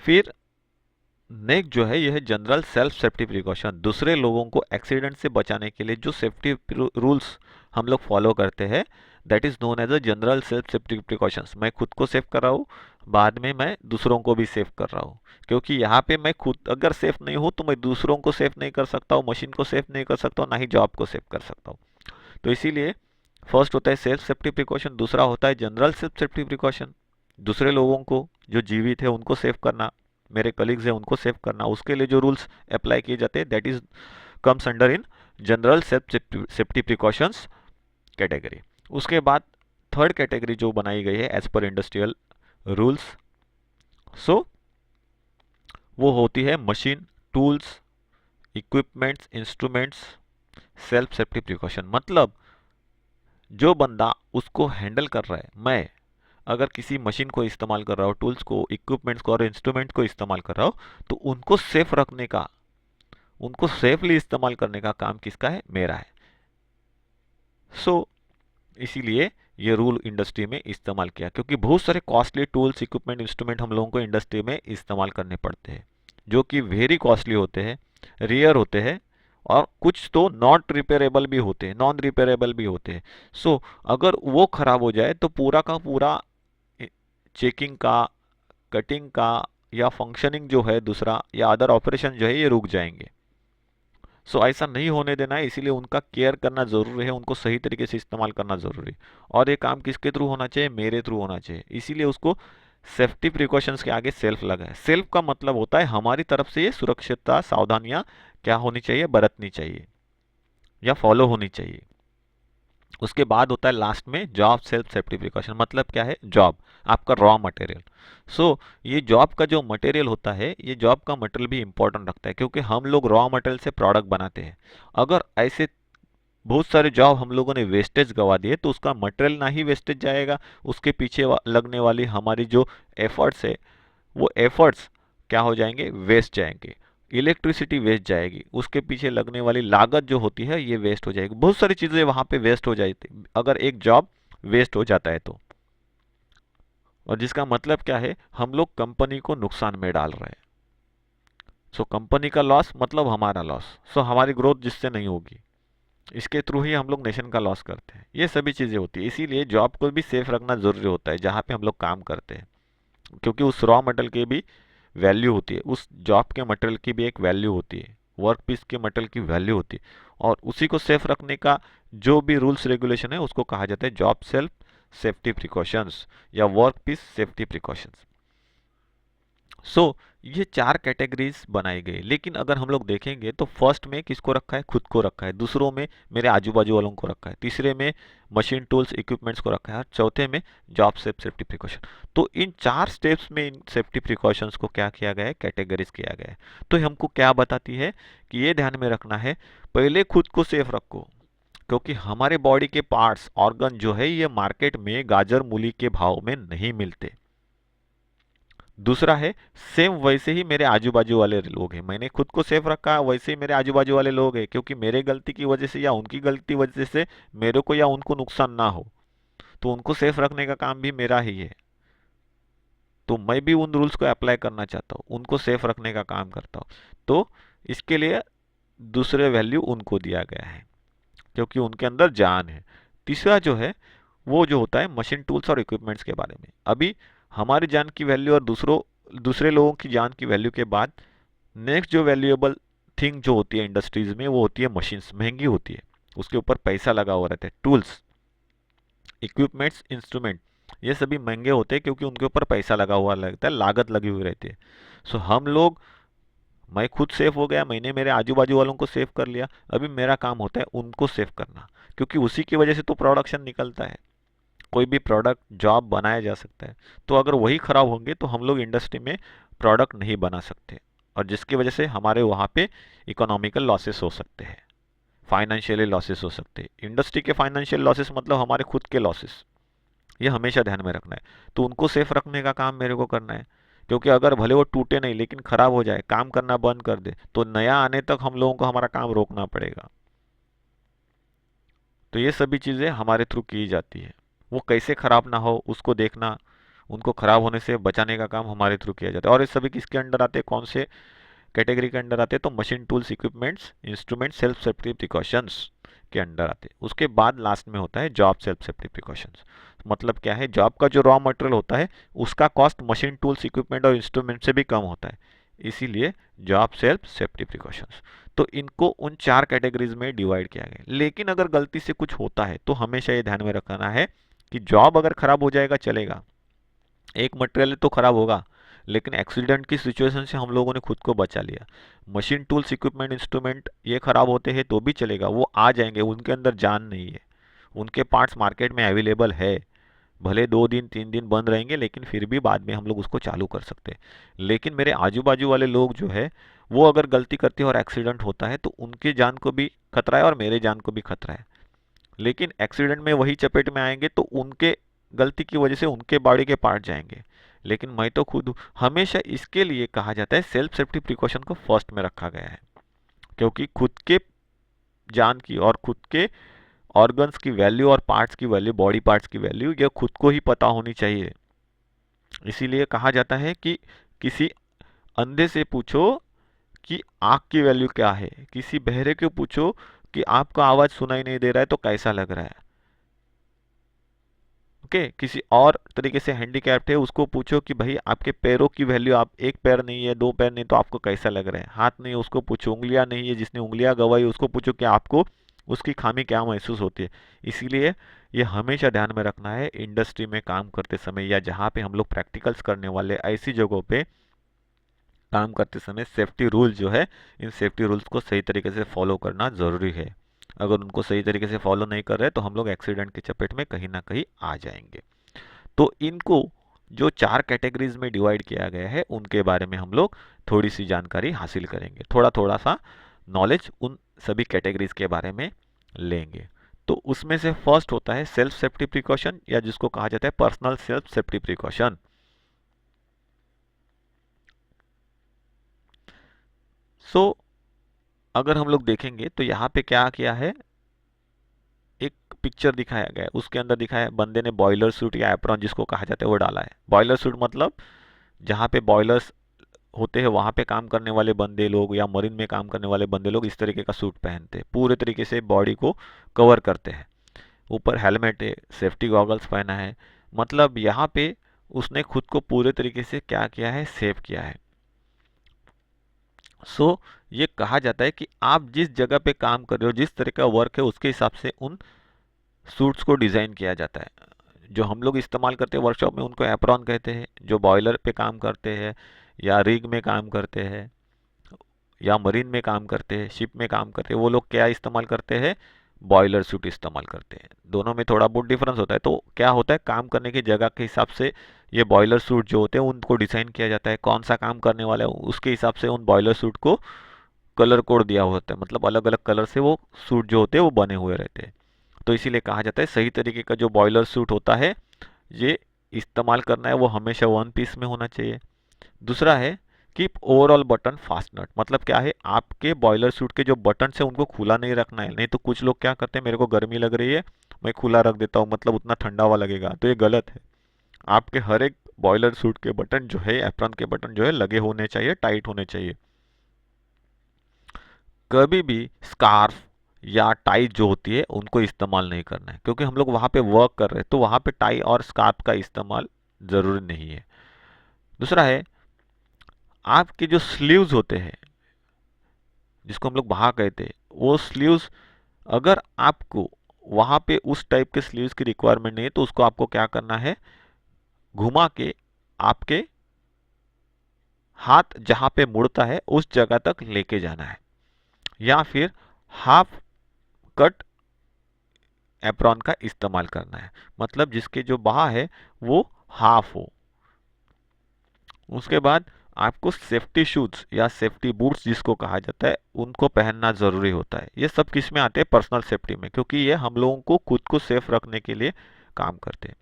फिर नेक्स्ट जो है, यह है जनरल सेल्फ सेफ्टी प्रिकॉशन। दूसरे लोगों को एक्सीडेंट से बचाने के लिए जो सेफ्टी रूल्स हम लोग फॉलो करते हैं, that is known as a general self safety precautions. मैं खुद को सेफ कर रहा हूँ, बाद में मैं दूसरों को भी सेफ कर रहा हूँ, क्योंकि यहाँ पे मैं खुद अगर सेफ नहीं हूँ तो मैं दूसरों को सेफ नहीं कर सकता हूँ, मशीन को सेफ नहीं कर सकता हूँ, ना ही जॉब को सेफ कर सकता हूँ। तो इसीलिए फर्स्ट होता है सेल्फ सेफ्टी प्रिकॉशन, दूसरा होता है जनरल सेल्फ सेफ्टी प्रिकॉशन, दूसरे लोगों को जो जीवित है उनको सेव करना, मेरे कलीग्स हैं उनको सेव करना, उसके लिए जो रूल्स अप्लाई किए जाते हैं that is comes under in general self safety precautions category. उसके बाद थर्ड कैटेगरी जो बनाई गई है एज पर इंडस्ट्रियल रूल्स, सो वो होती है machine, tools, equipments, instruments, self safety precaution. मतलब जो बंदा उसको हैंडल कर रहा है, मैं अगर किसी मशीन को इस्तेमाल कर रहा हूँ, टूल्स को, इक्विपमेंट्स को और इंस्ट्रूमेंट को इस्तेमाल कर रहा हूँ, तो उनको सेफ रखने का, उनको सेफली इस्तेमाल करने का काम किसका है, मेरा है। सो इसीलिए ये रूल इंडस्ट्री में इस्तेमाल किया, क्योंकि बहुत सारे कॉस्टली टूल्स, इक्विपमेंट, इंस्ट्रूमेंट हम लोगों को इंडस्ट्री में इस्तेमाल करने पड़ते हैं, जो कि वेरी कॉस्टली होते हैं, रेयर होते हैं, और कुछ तो नॉट रिपेयरेबल भी होते हैं, नॉन रिपेयरेबल भी होते हैं। सो अगर वो खराब हो जाए तो पूरा का पूरा चेकिंग का, कटिंग का या फंक्शनिंग जो है दूसरा, या अदर ऑपरेशन जो है, ये रुक जाएंगे। सो ऐसा नहीं होने देना है, इसीलिए उनका केयर करना जरूरी है, उनको सही तरीके से इस्तेमाल करना जरूरी है। और ये काम किसके थ्रू होना चाहिए, मेरे थ्रू होना चाहिए, इसीलिए उसको सेफ्टी प्रिकॉशंस के आगे सेल्फ लगा है। सेल्फ का मतलब होता है हमारी तरफ से ये सुरक्षितता, सावधानियां क्या होनी चाहिए, बरतनी चाहिए या फॉलो होनी चाहिए। उसके बाद होता है लास्ट में जॉब सेल्फ सेफ्टी प्रिकॉशन। मतलब क्या है, जॉब आपका रॉ मटेरियल। सो ये जॉब का जो मटेरियल होता है, ये जॉब का मटेरियल भी इंपॉर्टेंट रखता है, क्योंकि हम लोग रॉ मटेरियल से प्रोडक्ट बनाते हैं। अगर ऐसे बहुत सारे जॉब हम लोगों ने वेस्टेज गवा दिए तो उसका मटेरियल ना ही वेस्टेज जाएगा, उसके पीछे लगने वाली हमारी जो एफर्ट्स है, वो एफर्ट्स क्या हो जाएंगे, वेस्ट जाएंगे। इलेक्ट्रिसिटी वेस्ट जाएगी, उसके पीछे लगने वाली लागत जो होती है ये वेस्ट हो जाएगी, बहुत सारी चीजें वहां पे वेस्ट हो जाती अगर एक जॉब वेस्ट हो जाता है तो। और जिसका मतलब क्या है, हम लोग कंपनी को नुकसान में डाल रहे हैं। सो कंपनी का लॉस मतलब हमारा लॉस, सो हमारी ग्रोथ जिससे नहीं होगी, इसके थ्रू ही हम लोग नेशन का लॉस करते हैं। ये सभी चीजें होती है, इसीलिए जॉब को भी सेफ रखना जरूरी होता है जहाँ पे हम लोग काम करते हैं, क्योंकि उस रॉ मटेरियल की भी वैल्यू होती है, उस जॉब के मटेरियल की भी एक वैल्यू होती है, वर्क पीस के मटेरियल की वैल्यू होती है, और उसी को सेफ रखने का जो भी रूल्स रेगुलेशन है उसको कहा जाता है जॉब सेल्फ सेफ्टी प्रिकॉशंस या वर्क पीस सेफ्टी प्रिकॉशंस। सो ये चार कैटेगरीज बनाई गई, लेकिन अगर हम लोग देखेंगे तो फर्स्ट में किसको रखा है, खुद को रखा है, दूसरों में मेरे आजू बाजू वालों को रखा है, तीसरे में मशीन टूल्स इक्विपमेंट्स को रखा है, और चौथे में जॉब सेफ्टी प्रिकॉशन। तो इन चार स्टेप्स में इन सेफ्टी प्रिकॉशंस को क्या किया गया है, कैटेगरीज किया गया है। तो हमको क्या बताती है कि ये ध्यान में रखना है, पहले खुद को सेफ रखो, क्योंकि हमारे बॉडी के पार्ट्स, ऑर्गन जो है, ये मार्केट में गाजर मूली के भाव में नहीं मिलते। दूसरा है, सेम वैसे ही मेरे आजू बाजू वाले लोग हैं, मैंने खुद को सेफ रखा है, वैसे ही मेरे आजू बाजू वाले लोग हैं, क्योंकि मेरे गलती की वजह से या उनकी गलती वजह से मेरे को या उनको नुकसान ना हो, तो उनको सेफ रखने का काम भी मेरा ही है। तो मैं भी उन रूल्स को अप्लाई करना चाहता हूँ, उनको सेफ रखने का काम करता हूँ। तो इसके लिए दूसरे वैल्यू उनको दिया गया है, क्योंकि उनके अंदर जान है। तीसरा जो है, वो जो होता है मशीन टूल्स और इक्विपमेंट्स के बारे में। अभी हमारी जान की वैल्यू और दूसरे लोगों की जान की वैल्यू के बाद नेक्स्ट जो वैल्यूएबल थिंग जो होती है इंडस्ट्रीज में, वो होती है मशीन्स। महंगी होती है, उसके ऊपर पैसा लगा हुआ रहता है। टूल्स, इक्विपमेंट्स, इंस्ट्रूमेंट, ये सभी महंगे होते हैं क्योंकि उनके ऊपर पैसा लगा हुआ लगता है, लागत लगी हुई रहती है। सो हम लोग, मैं खुद सेफ हो गया, मैंने मेरे आजू बाजू वालों को सेफ कर लिया, अभी मेरा काम होता है उनको सेफ करना, क्योंकि उसी की वजह से तो प्रोडक्शन निकलता है, कोई भी प्रोडक्ट, जॉब बनाया जा सकता है। तो अगर वही खराब होंगे तो हम लोग इंडस्ट्री में प्रोडक्ट नहीं बना सकते, और जिसकी वजह से हमारे वहाँ पे इकोनॉमिकल लॉसेस हो सकते हैं, फाइनेंशियली लॉसेस हो सकते हैं। इंडस्ट्री के फाइनेंशियल लॉसेस मतलब हमारे खुद के लॉसेस, ये हमेशा ध्यान में रखना है। तो उनको सेफ रखने का काम मेरे को करना है, क्योंकि अगर भले वो टूटे नहीं लेकिन खराब हो जाए, काम करना बंद कर दे, तो नया आने तक हम लोगों को हमारा काम रोकना पड़ेगा। तो ये सभी चीज़ें हमारे थ्रू की जाती है। वो कैसे खराब ना हो उसको देखना, उनको खराब होने से बचाने का काम हमारे थ्रू किया जाता है। और ये सभी किसके अंडर आते हैं, कौन से कैटेगरी के अंडर आते हैं? तो machine tools equipments instrument self safety precautions के अंडर आते हैं। उसके बाद लास्ट में होता है जॉब सेल्फ सेफ्टी प्रिकॉशंस। मतलब क्या है, जॉब का जो रॉ मटेरियल होता है उसका कॉस्ट मशीन टूल्स इक्विपमेंट और इंस्ट्रूमेंट से भी कम होता है, इसीलिए जॉब सेल्फ सेफ्टी प्रिकॉशंस। तो इनको उन 4 कैटेगरीज में डिवाइड किया गया। लेकिन अगर गलती से कुछ होता है तो हमेशा ये ध्यान में रखना है कि जॉब अगर खराब हो जाएगा चलेगा, एक मटेरियल तो खराब होगा, लेकिन एक्सीडेंट की सिचुएशन से हम लोगों ने खुद को बचा लिया। मशीन टूल्स इक्विपमेंट इंस्ट्रूमेंट ये खराब होते हैं तो भी चलेगा, वो आ जाएंगे, उनके अंदर जान नहीं है, उनके पार्ट्स मार्केट में अवेलेबल है, भले 2 दिन 3 दिन बंद रहेंगे लेकिन फिर भी बाद में हम लोग उसको चालू कर सकते हैं। लेकिन मेरे आजू बाजू वाले लोग जो है वो अगर गलती करते हैं और एक्सीडेंट होता है तो उनकी जान को भी खतरा है और मेरे जान को भी खतरा है। लेकिन एक्सीडेंट में वही चपेट में आएंगे तो उनके गलती की वजह से उनके बॉडी के पार्ट जाएंगे, लेकिन मैं तो खुद हूँ। हमेशा इसके लिए कहा जाता है सेल्फ सेफ्टी प्रिकॉशन को फर्स्ट में रखा गया है, क्योंकि खुद के जान की और खुद के ऑर्गन्स की वैल्यू और पार्ट्स की वैल्यू, बॉडी पार्ट्स की वैल्यू ये खुद को ही पता होनी चाहिए। इसीलिए कहा जाता है कि किसी अंधे से पूछो कि आँख की वैल्यू क्या है, किसी बहरे को पूछो कि आपका आवाज सुनाई नहीं दे रहा है तो कैसा लग रहा है। ओके, किसी और तरीके से हैंडीकैप्ड है उसको पूछो कि भाई आपके पैरों की वैल्यू, आप एक पैर नहीं है, 2 पैर नहीं तो आपको कैसा लग रहा है। हाथ नहीं है उसको पूछो, उंगलियां नहीं है जिसने उंगलियां गवाई उसको पूछो कि आपको उसकी खामी क्या महसूस होती है। इसीलिए ये हमेशा ध्यान में रखना है इंडस्ट्री में काम करते समय या जहाँ पे हम लोग प्रैक्टिकल्स करने वाले ऐसी जगहों पे काम करते समय सेफ्टी रूल जो है, इन सेफ्टी रूल्स को सही तरीके से फॉलो करना ज़रूरी है। अगर उनको सही तरीके से फॉलो नहीं कर रहे तो हम लोग एक्सीडेंट की चपेट में कहीं ना कहीं आ जाएंगे। तो इनको जो 4 कैटेगरीज में डिवाइड किया गया है उनके बारे में हम लोग थोड़ी सी जानकारी हासिल करेंगे, थोड़ा थोड़ा सा नॉलेज उन सभी कैटेगरीज के बारे में लेंगे। तो उसमें से फर्स्ट होता है सेल्फ सेफ्टी प्रिकॉशन, या जिसको कहा जाता है पर्सनल सेल्फ सेफ्टी प्रिकॉशन। सो अगर हम लोग देखेंगे तो यहाँ पे क्या किया है, एक पिक्चर दिखाया गया है, उसके अंदर दिखाया है बंदे ने बॉयलर सूट या एप्रॉन जिसको कहा जाता है वो डाला है। बॉयलर सूट मतलब जहाँ पे बॉयलर्स होते हैं वहाँ पे काम करने वाले बंदे लोग या मरीन में काम करने वाले बंदे लोग इस तरीके का सूट पहनते हैं, पूरे तरीके से बॉडी को कवर करते हैं। ऊपर हेलमेट है, सेफ्टी गॉगल्स पहना है, मतलब यहाँ पे उसने खुद को पूरे तरीके से क्या किया है, सेव किया है। ये कहा जाता है कि आप जिस जगह पे काम कर रहे हो, जिस तरह का वर्क है उसके हिसाब से उन सूट्स को डिज़ाइन किया जाता है। जो हम लोग इस्तेमाल करते हैं वर्कशॉप में उनको एप्रॉन कहते हैं, जो बॉयलर पे काम करते हैं या रिग में काम करते हैं या मरीन में काम करते हैं, शिप में काम करते हैं, वो लोग क्या इस्तेमाल करते हैं, बॉयलर सूट इस्तेमाल करते हैं। दोनों में थोड़ा बहुत डिफरेंस होता है। तो क्या होता है, काम करने की जगह के हिसाब से ये बॉयलर सूट जो होते हैं उनको डिज़ाइन किया जाता है, कौन सा काम करने वाला है उसके हिसाब से उन बॉयलर सूट को कलर कोड दिया हुआ होता है, मतलब अलग अलग कलर से वो सूट जो होते हैं वो बने हुए रहते हैं। तो इसीलिए कहा जाता है सही तरीके का जो बॉयलर सूट होता है ये इस्तेमाल करना है वो हमेशा वन पीस में होना चाहिए। दूसरा है कीप ओवरऑल बटन फास्टनर, मतलब क्या है, आपके बॉयलर सूट के जो बटन है उनको खुला नहीं रखना है। नहीं तो कुछ लोग क्या करते हैं, मेरे को गर्मी लग रही है मैं खुला रख देता हूँ, मतलब उतना ठंडा हुआ लगेगा, तो ये गलत है। आपके हर एक बॉयलर सूट के बटन जो है, एप्रॉन के बटन जो है लगे होने चाहिए, टाइट होने चाहिए। कभी भी स्कार्फ या टाई जो होती है उनको इस्तेमाल नहीं करना है, क्योंकि हम लोग वहाँ पे वर्क कर रहे हैं तो वहाँ पे टाई और स्कार्फ का इस्तेमाल ज़रूरी नहीं है। दूसरा है आपके जो स्लीव्स होते हैं जिसको हम लोग बाहा कहते हैं, वो स्लीव्स अगर आपको वहाँ पे उस टाइप के स्लीव्स की रिक्वायरमेंट नहीं है तो उसको आपको क्या करना है, घुमा के आपके हाथ जहाँ पे मुड़ता है उस जगह तक लेके जाना है, या फिर हाफ कट एप्रॉन का इस्तेमाल करना है, मतलब जिसके जो बाह है वो हाफ हो। उसके बाद आपको सेफ्टी शूज या सेफ्टी बूट्स जिसको कहा जाता है उनको पहनना ज़रूरी होता है। ये सब किस में आते हैं, पर्सनल सेफ्टी में, क्योंकि ये हम लोगों को खुद को सेफ रखने के लिए काम करते हैं।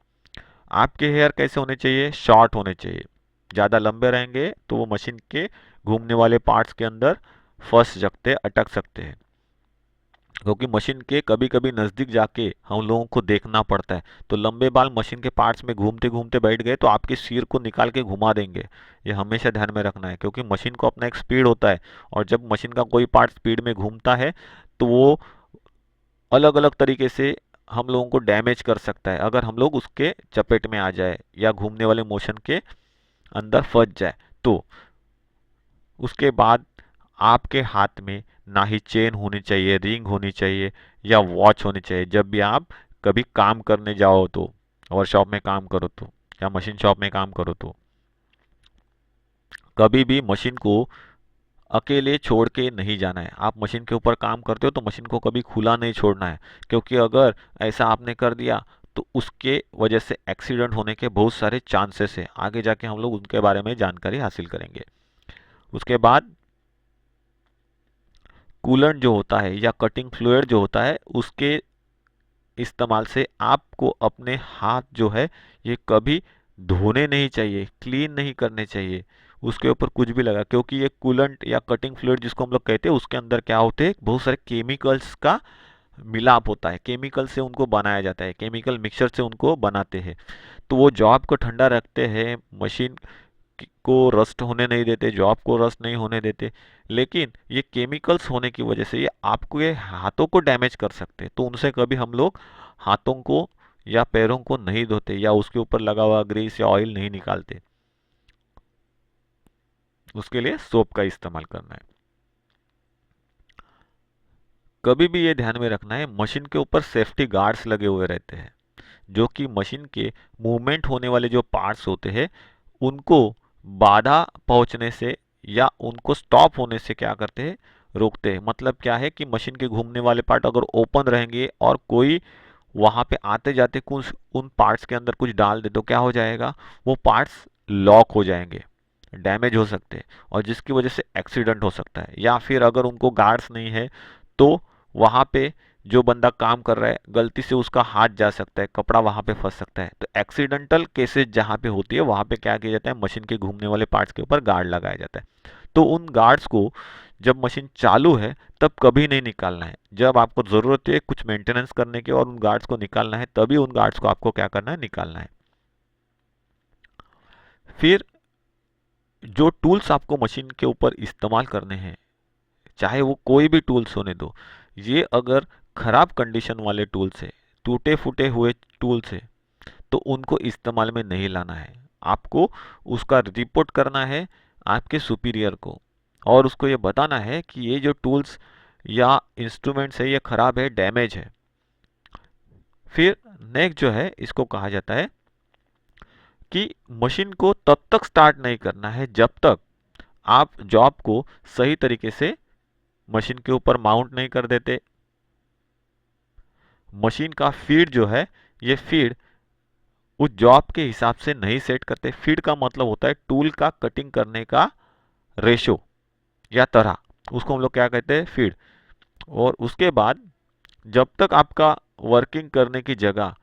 आपके हेयर कैसे होने चाहिए, शॉर्ट होने चाहिए। ज़्यादा लंबे रहेंगे तो वो मशीन के घूमने वाले पार्ट्स के अंदर फंस सकते, अटक सकते हैं। क्योंकि मशीन के कभी कभी नज़दीक जाके हम लोगों को देखना पड़ता है, तो लंबे बाल मशीन के पार्ट्स में घूमते घूमते बैठ गए तो आपके सिर को निकाल के घुमा देंगे। ये हमेशा ध्यान में रखना है, क्योंकि मशीन को अपना एक स्पीड होता है, और जब मशीन का कोई पार्ट स्पीड में घूमता है तो वो अलग अलग तरीके से हम लोगों को डैमेज कर सकता है, अगर हम लोग उसके चपेट में आ जाए या घूमने वाले मोशन के अंदर फंस जाए तो। उसके बाद आपके हाथ में ना ही चेन होनी चाहिए, रिंग होनी चाहिए या वॉच होनी चाहिए जब भी आप कभी काम करने जाओ तो, वर्कशॉप में काम करो तो या मशीन शॉप में काम करो तो। कभी भी मशीन को अकेले छोड़ के नहीं जाना है। आप मशीन के ऊपर काम करते हो तो मशीन को कभी खुला नहीं छोड़ना है, क्योंकि अगर ऐसा आपने कर दिया तो उसके वजह से एक्सीडेंट होने के बहुत सारे चांसेस है। आगे जाके हम लोग उनके बारे में जानकारी हासिल करेंगे। उसके बाद कूलेंट जो होता है या कटिंग फ्लूइड जो होता है, उसके इस्तेमाल से आपको अपने हाथ जो है ये कभी धोने नहीं चाहिए, क्लीन नहीं करने चाहिए उसके ऊपर कुछ भी लगा, क्योंकि ये कूलेंट या कटिंग फ्लूइड जिसको हम लोग कहते हैं उसके अंदर क्या होते हैं, बहुत सारे केमिकल्स का मिलाप होता है। केमिकल से उनको बनाया जाता है, केमिकल मिक्सचर से उनको बनाते हैं। तो वो जॉब को ठंडा रखते हैं, मशीन को रस्ट होने नहीं देते, जॉब को रस्ट नहीं होने देते, लेकिन ये केमिकल्स होने की वजह से ये आपको ये हाथों को डैमेज कर सकते हैं। तो उनसे कभी हम लोग हाथों को या पैरों को नहीं धोते या उसके ऊपर लगा हुआ ग्रीस या ऑयल नहीं निकालते। उसके लिए सोप का इस्तेमाल करना है। कभी भी ये ध्यान में रखना है, मशीन के ऊपर सेफ्टी गार्ड्स लगे हुए रहते हैं, जो कि मशीन के मूवमेंट होने वाले जो पार्ट्स होते हैं उनको बाधा पहुंचने से या उनको स्टॉप होने से क्या करते हैं, रोकते हैं। मतलब क्या है कि मशीन के घूमने वाले पार्ट अगर ओपन रहेंगे और कोई वहां पे आते जाते कुछ उन पार्ट्स के अंदर कुछ डाल दे तो क्या हो जाएगा, वो पार्ट्स लॉक हो जाएंगे, डैमेज हो सकते हैं, और जिसकी वजह से एक्सीडेंट हो सकता है। या फिर अगर उनको गार्ड्स नहीं है तो वहां पे जो बंदा काम कर रहा है गलती से उसका हाथ जा सकता है, कपड़ा वहां पे फंस सकता है। तो एक्सीडेंटल केसेस जहां पे होती है वहां पे क्या किया जाता है, मशीन के घूमने वाले पार्ट्स के ऊपर गार्ड लगाया जाता है। तो उन गार्ड्स को जब मशीन चालू है तब कभी नहीं निकालना है। जब आपको जरूरत है कुछ मेंटेनेंस करने की और उन गार्ड्स को निकालना है, तभी उन गार्ड्स को आपको क्या करना है, निकालना है। फिर जो टूल्स आपको मशीन के ऊपर इस्तेमाल करने हैं, चाहे वो कोई भी टूल्स होने दो, ये अगर खराब कंडीशन वाले टूल्स है, टूटे फूटे हुए टूल्स है, तो उनको इस्तेमाल में नहीं लाना है। आपको उसका रिपोर्ट करना है आपके सुपीरियर को, और उसको ये बताना है कि ये जो टूल्स या इंस्ट्रूमेंट्स है ये खराब है, डैमेज है। फिर नेक्स्ट जो है इसको कहा जाता है कि मशीन को तब तक स्टार्ट नहीं करना है जब तक आप जॉब को सही तरीके से मशीन के ऊपर माउंट नहीं कर देते। मशीन का फीड जो है, ये फीड उस जॉब के हिसाब से नहीं सेट करते। फीड का मतलब होता है टूल का कटिंग करने का रेशो या तरह, उसको हम लोग क्या कहते हैं, फीड। और उसके बाद जब तक आपका वर्किंग करने की जगह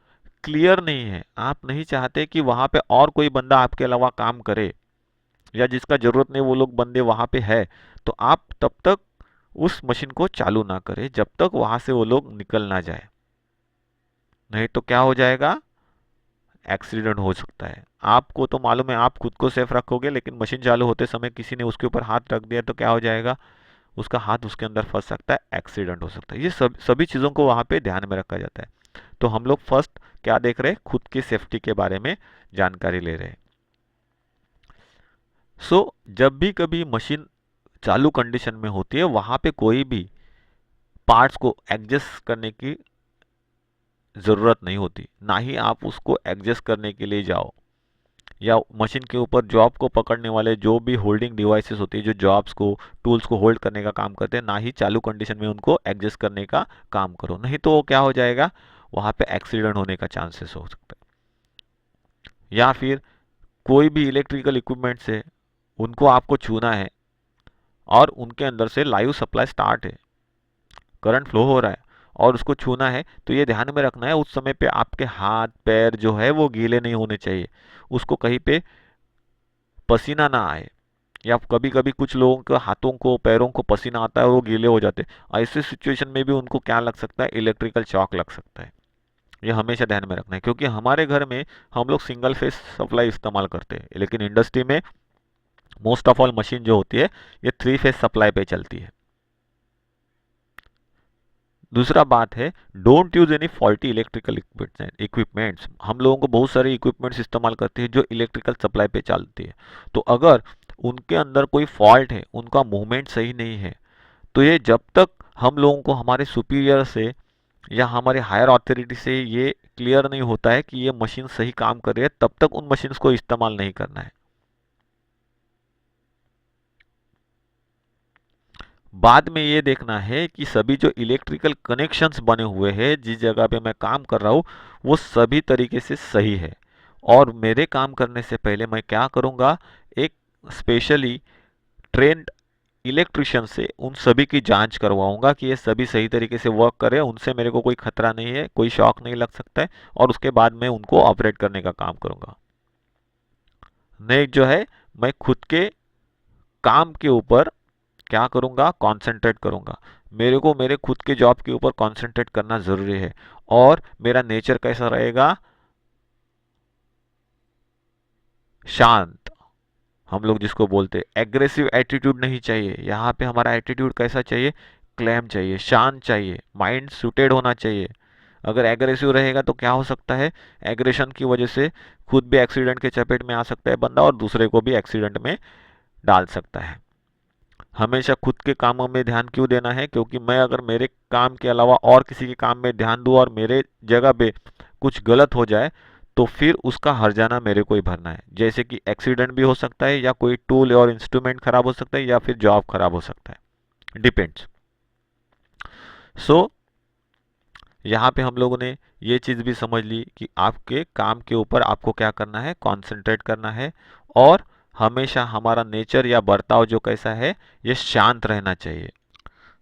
क्लियर नहीं है, आप नहीं चाहते कि वहां पे और कोई बंदा आपके अलावा काम करे, या जिसका जरूरत नहीं वो लोग बंदे वहां पे है, तो आप तब तक उस मशीन को चालू ना करें जब तक वहां से वो लोग निकल ना जाए। नहीं तो क्या हो जाएगा, एक्सीडेंट हो सकता है। आपको तो मालूम है आप खुद को सेफ रखोगे, लेकिन मशीन चालू होते समय किसी ने उसके ऊपर हाथ रख दिया तो क्या हो जाएगा, उसका हाथ उसके अंदर फंस सकता है, एक्सीडेंट हो सकता है। ये सभी चीज़ों को वहाँ पे ध्यान में रखा जाता है। तो हम लोग फर्स्ट क्या देख रहे हैं, खुद की सेफ्टी के बारे में जानकारी ले रहे हैं। जब भी कभी मशीन चालू कंडीशन में होती है वहाँ पे कोई भी पार्ट्स को एडजस्ट करने की ज़रूरत नहीं होती, ना ही आप उसको एडजस्ट करने के लिए जाओ। या मशीन के ऊपर जॉब को पकड़ने वाले जो भी होल्डिंग डिवाइसेस होती है, जो जॉब्स को टूल्स को होल्ड करने का काम करते हैं, ना ही चालू कंडीशन में उनको एडजस्ट करने का काम करो, नहीं तो वो क्या हो जाएगा, वहां पे एक्सीडेंट होने का चांसेस हो सकता है। या फिर कोई भी इलेक्ट्रिकल इक्विपमेंट्स है, उनको आपको छूना है और उनके अंदर से लाइव सप्लाई स्टार्ट है, करंट फ्लो हो रहा है और उसको छूना है, तो ये ध्यान में रखना है उस समय पे आपके हाथ पैर जो है वो गीले नहीं होने चाहिए, उसको कहीं पे पसीना ना आए, या कभी कभी कुछ लोगों के हाथों को पैरों को पसीना आता है और वो गीले हो जाते हैं, ऐसे सिचुएशन में भी उनको क्या लग सकता है, इलेक्ट्रिकल शॉक लग सकता है। ये हमेशा ध्यान में रखना है, क्योंकि हमारे घर में हम लोग सिंगल फेस सप्लाई इस्तेमाल करते हैं, लेकिन इंडस्ट्री में मोस्ट ऑफ ऑल मशीन जो होती है ये 3 फेस सप्लाई पे चलती है। दूसरा बात है, don't use any faulty electrical equipments. हम लोगों को बहुत सारे इक्विपमेंट्स इस्तेमाल करते हैं जो इलेक्ट्रिकल सप्लाई पे चलती है, तो अगर उनके अंदर कोई फॉल्ट है, उनका मूवमेंट सही नहीं है, तो ये जब तक हम लोगों को हमारे सुपीरियर से या हमारे हायर अथॉरिटी से ये क्लियर नहीं होता है कि ये मशीन सही काम कर रही है, तब तक उन मशीन्स को इस्तेमाल नहीं करना है। बाद में ये देखना है कि सभी जो इलेक्ट्रिकल कनेक्शंस बने हुए हैं जिस जगह पे मैं काम कर रहा हूँ वो सभी तरीके से सही है। और मेरे काम करने से पहले मैं क्या करूँगा, एक स्पेशली ट्रेंड इलेक्ट्रिशियन से उन सभी की जांच करवाऊंगा कि ये सभी सही तरीके से वर्क करे, उनसे मेरे को कोई खतरा नहीं है, कोई शॉक नहीं लग सकता है, और उसके बाद मैं उनको ऑपरेट करने का काम करूंगा। नेक्स्ट जो है, मैं खुद के काम के ऊपर क्या करूंगा, कंसंट्रेट करूंगा। मेरे को मेरे खुद के जॉब के ऊपर कंसंट्रेट करना जरूरी है। और मेरा नेचर कैसा रहेगा, शांत। हम लोग जिसको बोलते हैं एग्रेसिव एटीट्यूड नहीं चाहिए। यहाँ पे हमारा एटीट्यूड कैसा चाहिए, क्लैम चाहिए, शांत चाहिए, माइंड सूटेड होना चाहिए। अगर एग्रेसिव रहेगा तो क्या हो सकता है, एग्रेशन की वजह से खुद भी एक्सीडेंट के चपेट में आ सकता है बंदा, और दूसरे को भी एक्सीडेंट में डाल सकता है। हमेशा खुद के कामों में ध्यान क्यों देना है, क्योंकि मैं अगर मेरे काम के अलावा और किसी के काम में ध्यान दूं और मेरे जगह पे कुछ गलत हो जाए तो फिर उसका हर्जाना मेरे को ही भरना है। जैसे कि एक्सीडेंट भी हो सकता है, या कोई टूल और इंस्ट्रूमेंट खराब हो सकता है, या फिर जॉब खराब हो सकता है, डिपेंड्स। सो यहाँ पे हम लोगों ने ये चीज़ भी समझ ली कि आपके काम के ऊपर आपको क्या करना है, कॉन्सेंट्रेट करना है। और हमेशा हमारा नेचर या बर्ताव जो कैसा है, ये शांत रहना चाहिए।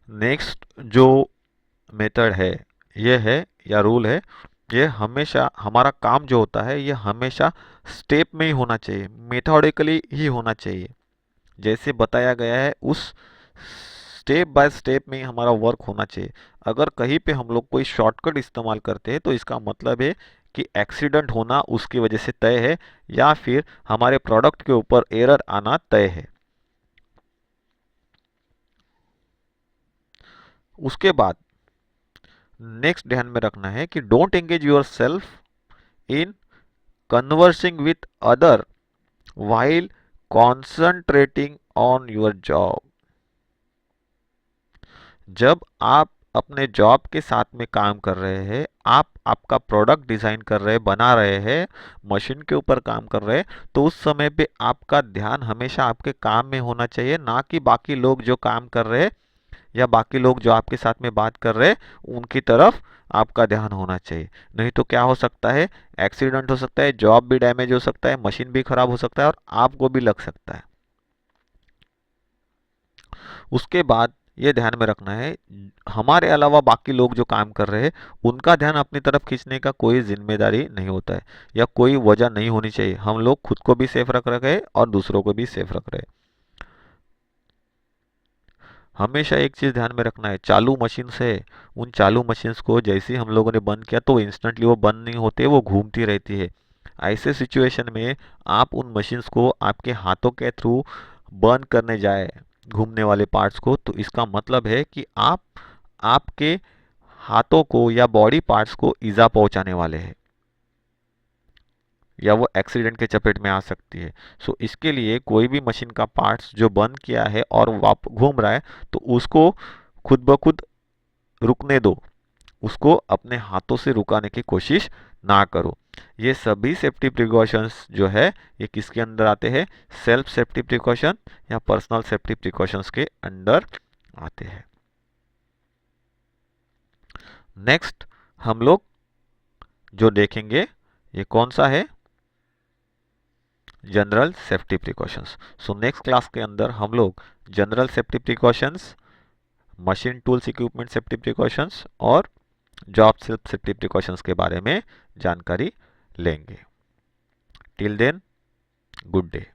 नेक्स्ट जो मेथड है, ये है या रूल है, ये हमेशा हमारा काम जो होता है ये हमेशा स्टेप में ही होना चाहिए, मेथोडिकली ही होना चाहिए। जैसे बताया गया है उस स्टेप बाय स्टेप में ही हमारा वर्क होना चाहिए। अगर कहीं पे हम लोग कोई शॉर्टकट इस्तेमाल करते हैं तो इसका मतलब है कि एक्सीडेंट होना उसकी वजह से तय है, या फिर हमारे प्रोडक्ट के ऊपर एरर आना तय है। उसके बाद नेक्स्ट ध्यान में रखना है कि don't engage your self in conversing with other while concentrating on your job। जब आप अपने जॉब के साथ में काम कर रहे हैं, आप आपका प्रोडक्ट डिजाइन कर रहे हैं, बना रहे हैं, मशीन के ऊपर काम कर रहे हैं, तो उस समय पे आपका ध्यान हमेशा आपके काम में होना चाहिए, ना कि बाकी लोग जो काम कर रहे हैं या बाकी लोग जो आपके साथ में बात कर रहे हैं उनकी तरफ आपका ध्यान होना चाहिए। नहीं तो क्या हो सकता है, एक्सीडेंट हो सकता है, जॉब भी डैमेज हो सकता है, मशीन भी खराब हो सकता है, और आपको भी लग सकता है। उसके बाद ये ध्यान में रखना है, हमारे अलावा बाकी लोग जो काम कर रहे हैं उनका ध्यान अपनी तरफ खींचने का कोई जिम्मेदारी नहीं होता है, या कोई वजह नहीं होनी चाहिए। हम लोग खुद को भी सेफ रख रहे हैं और दूसरों को भी सेफ रख रहे हैं। हमेशा एक चीज़ ध्यान में रखना है, चालू मशीन से उन चालू मशीन्स को जैसे ही हम लोगों ने बंद किया तो इंस्टेंटली वो बंद नहीं होते, वो घूमती रहती है। ऐसे सिचुएशन में आप उन मशीन्स को आपके हाथों के थ्रू बंद करने जाए घूमने वाले पार्ट्स को, तो इसका मतलब है कि आप आपके हाथों को या बॉडी पार्ट्स को ईजा पहुंचाने वाले हैं, या वो एक्सीडेंट के चपेट में आ सकती है। सो इसके लिए कोई भी मशीन का पार्ट्स जो बंद किया है और वाप घूम रहा है तो उसको खुद ब खुद रुकने दो, उसको अपने हाथों से रुकाने की कोशिश ना करो। ये सभी सेफ्टी प्रिकॉशंस जो है ये किसके अंदर आते हैं, सेल्फ सेफ्टी प्रिकॉशन या पर्सनल सेफ्टी प्रिकॉशंस के अंडर आते हैं। नेक्स्ट हम लोग जो देखेंगे ये कौन सा है, general safety precautions. So next class के अंदर हम लोग general safety precautions, machine tools equipment safety precautions और जॉब सेल्फ सेफ्टी प्रिकॉशंस के बारे में जानकारी लेंगे। Till then, good day.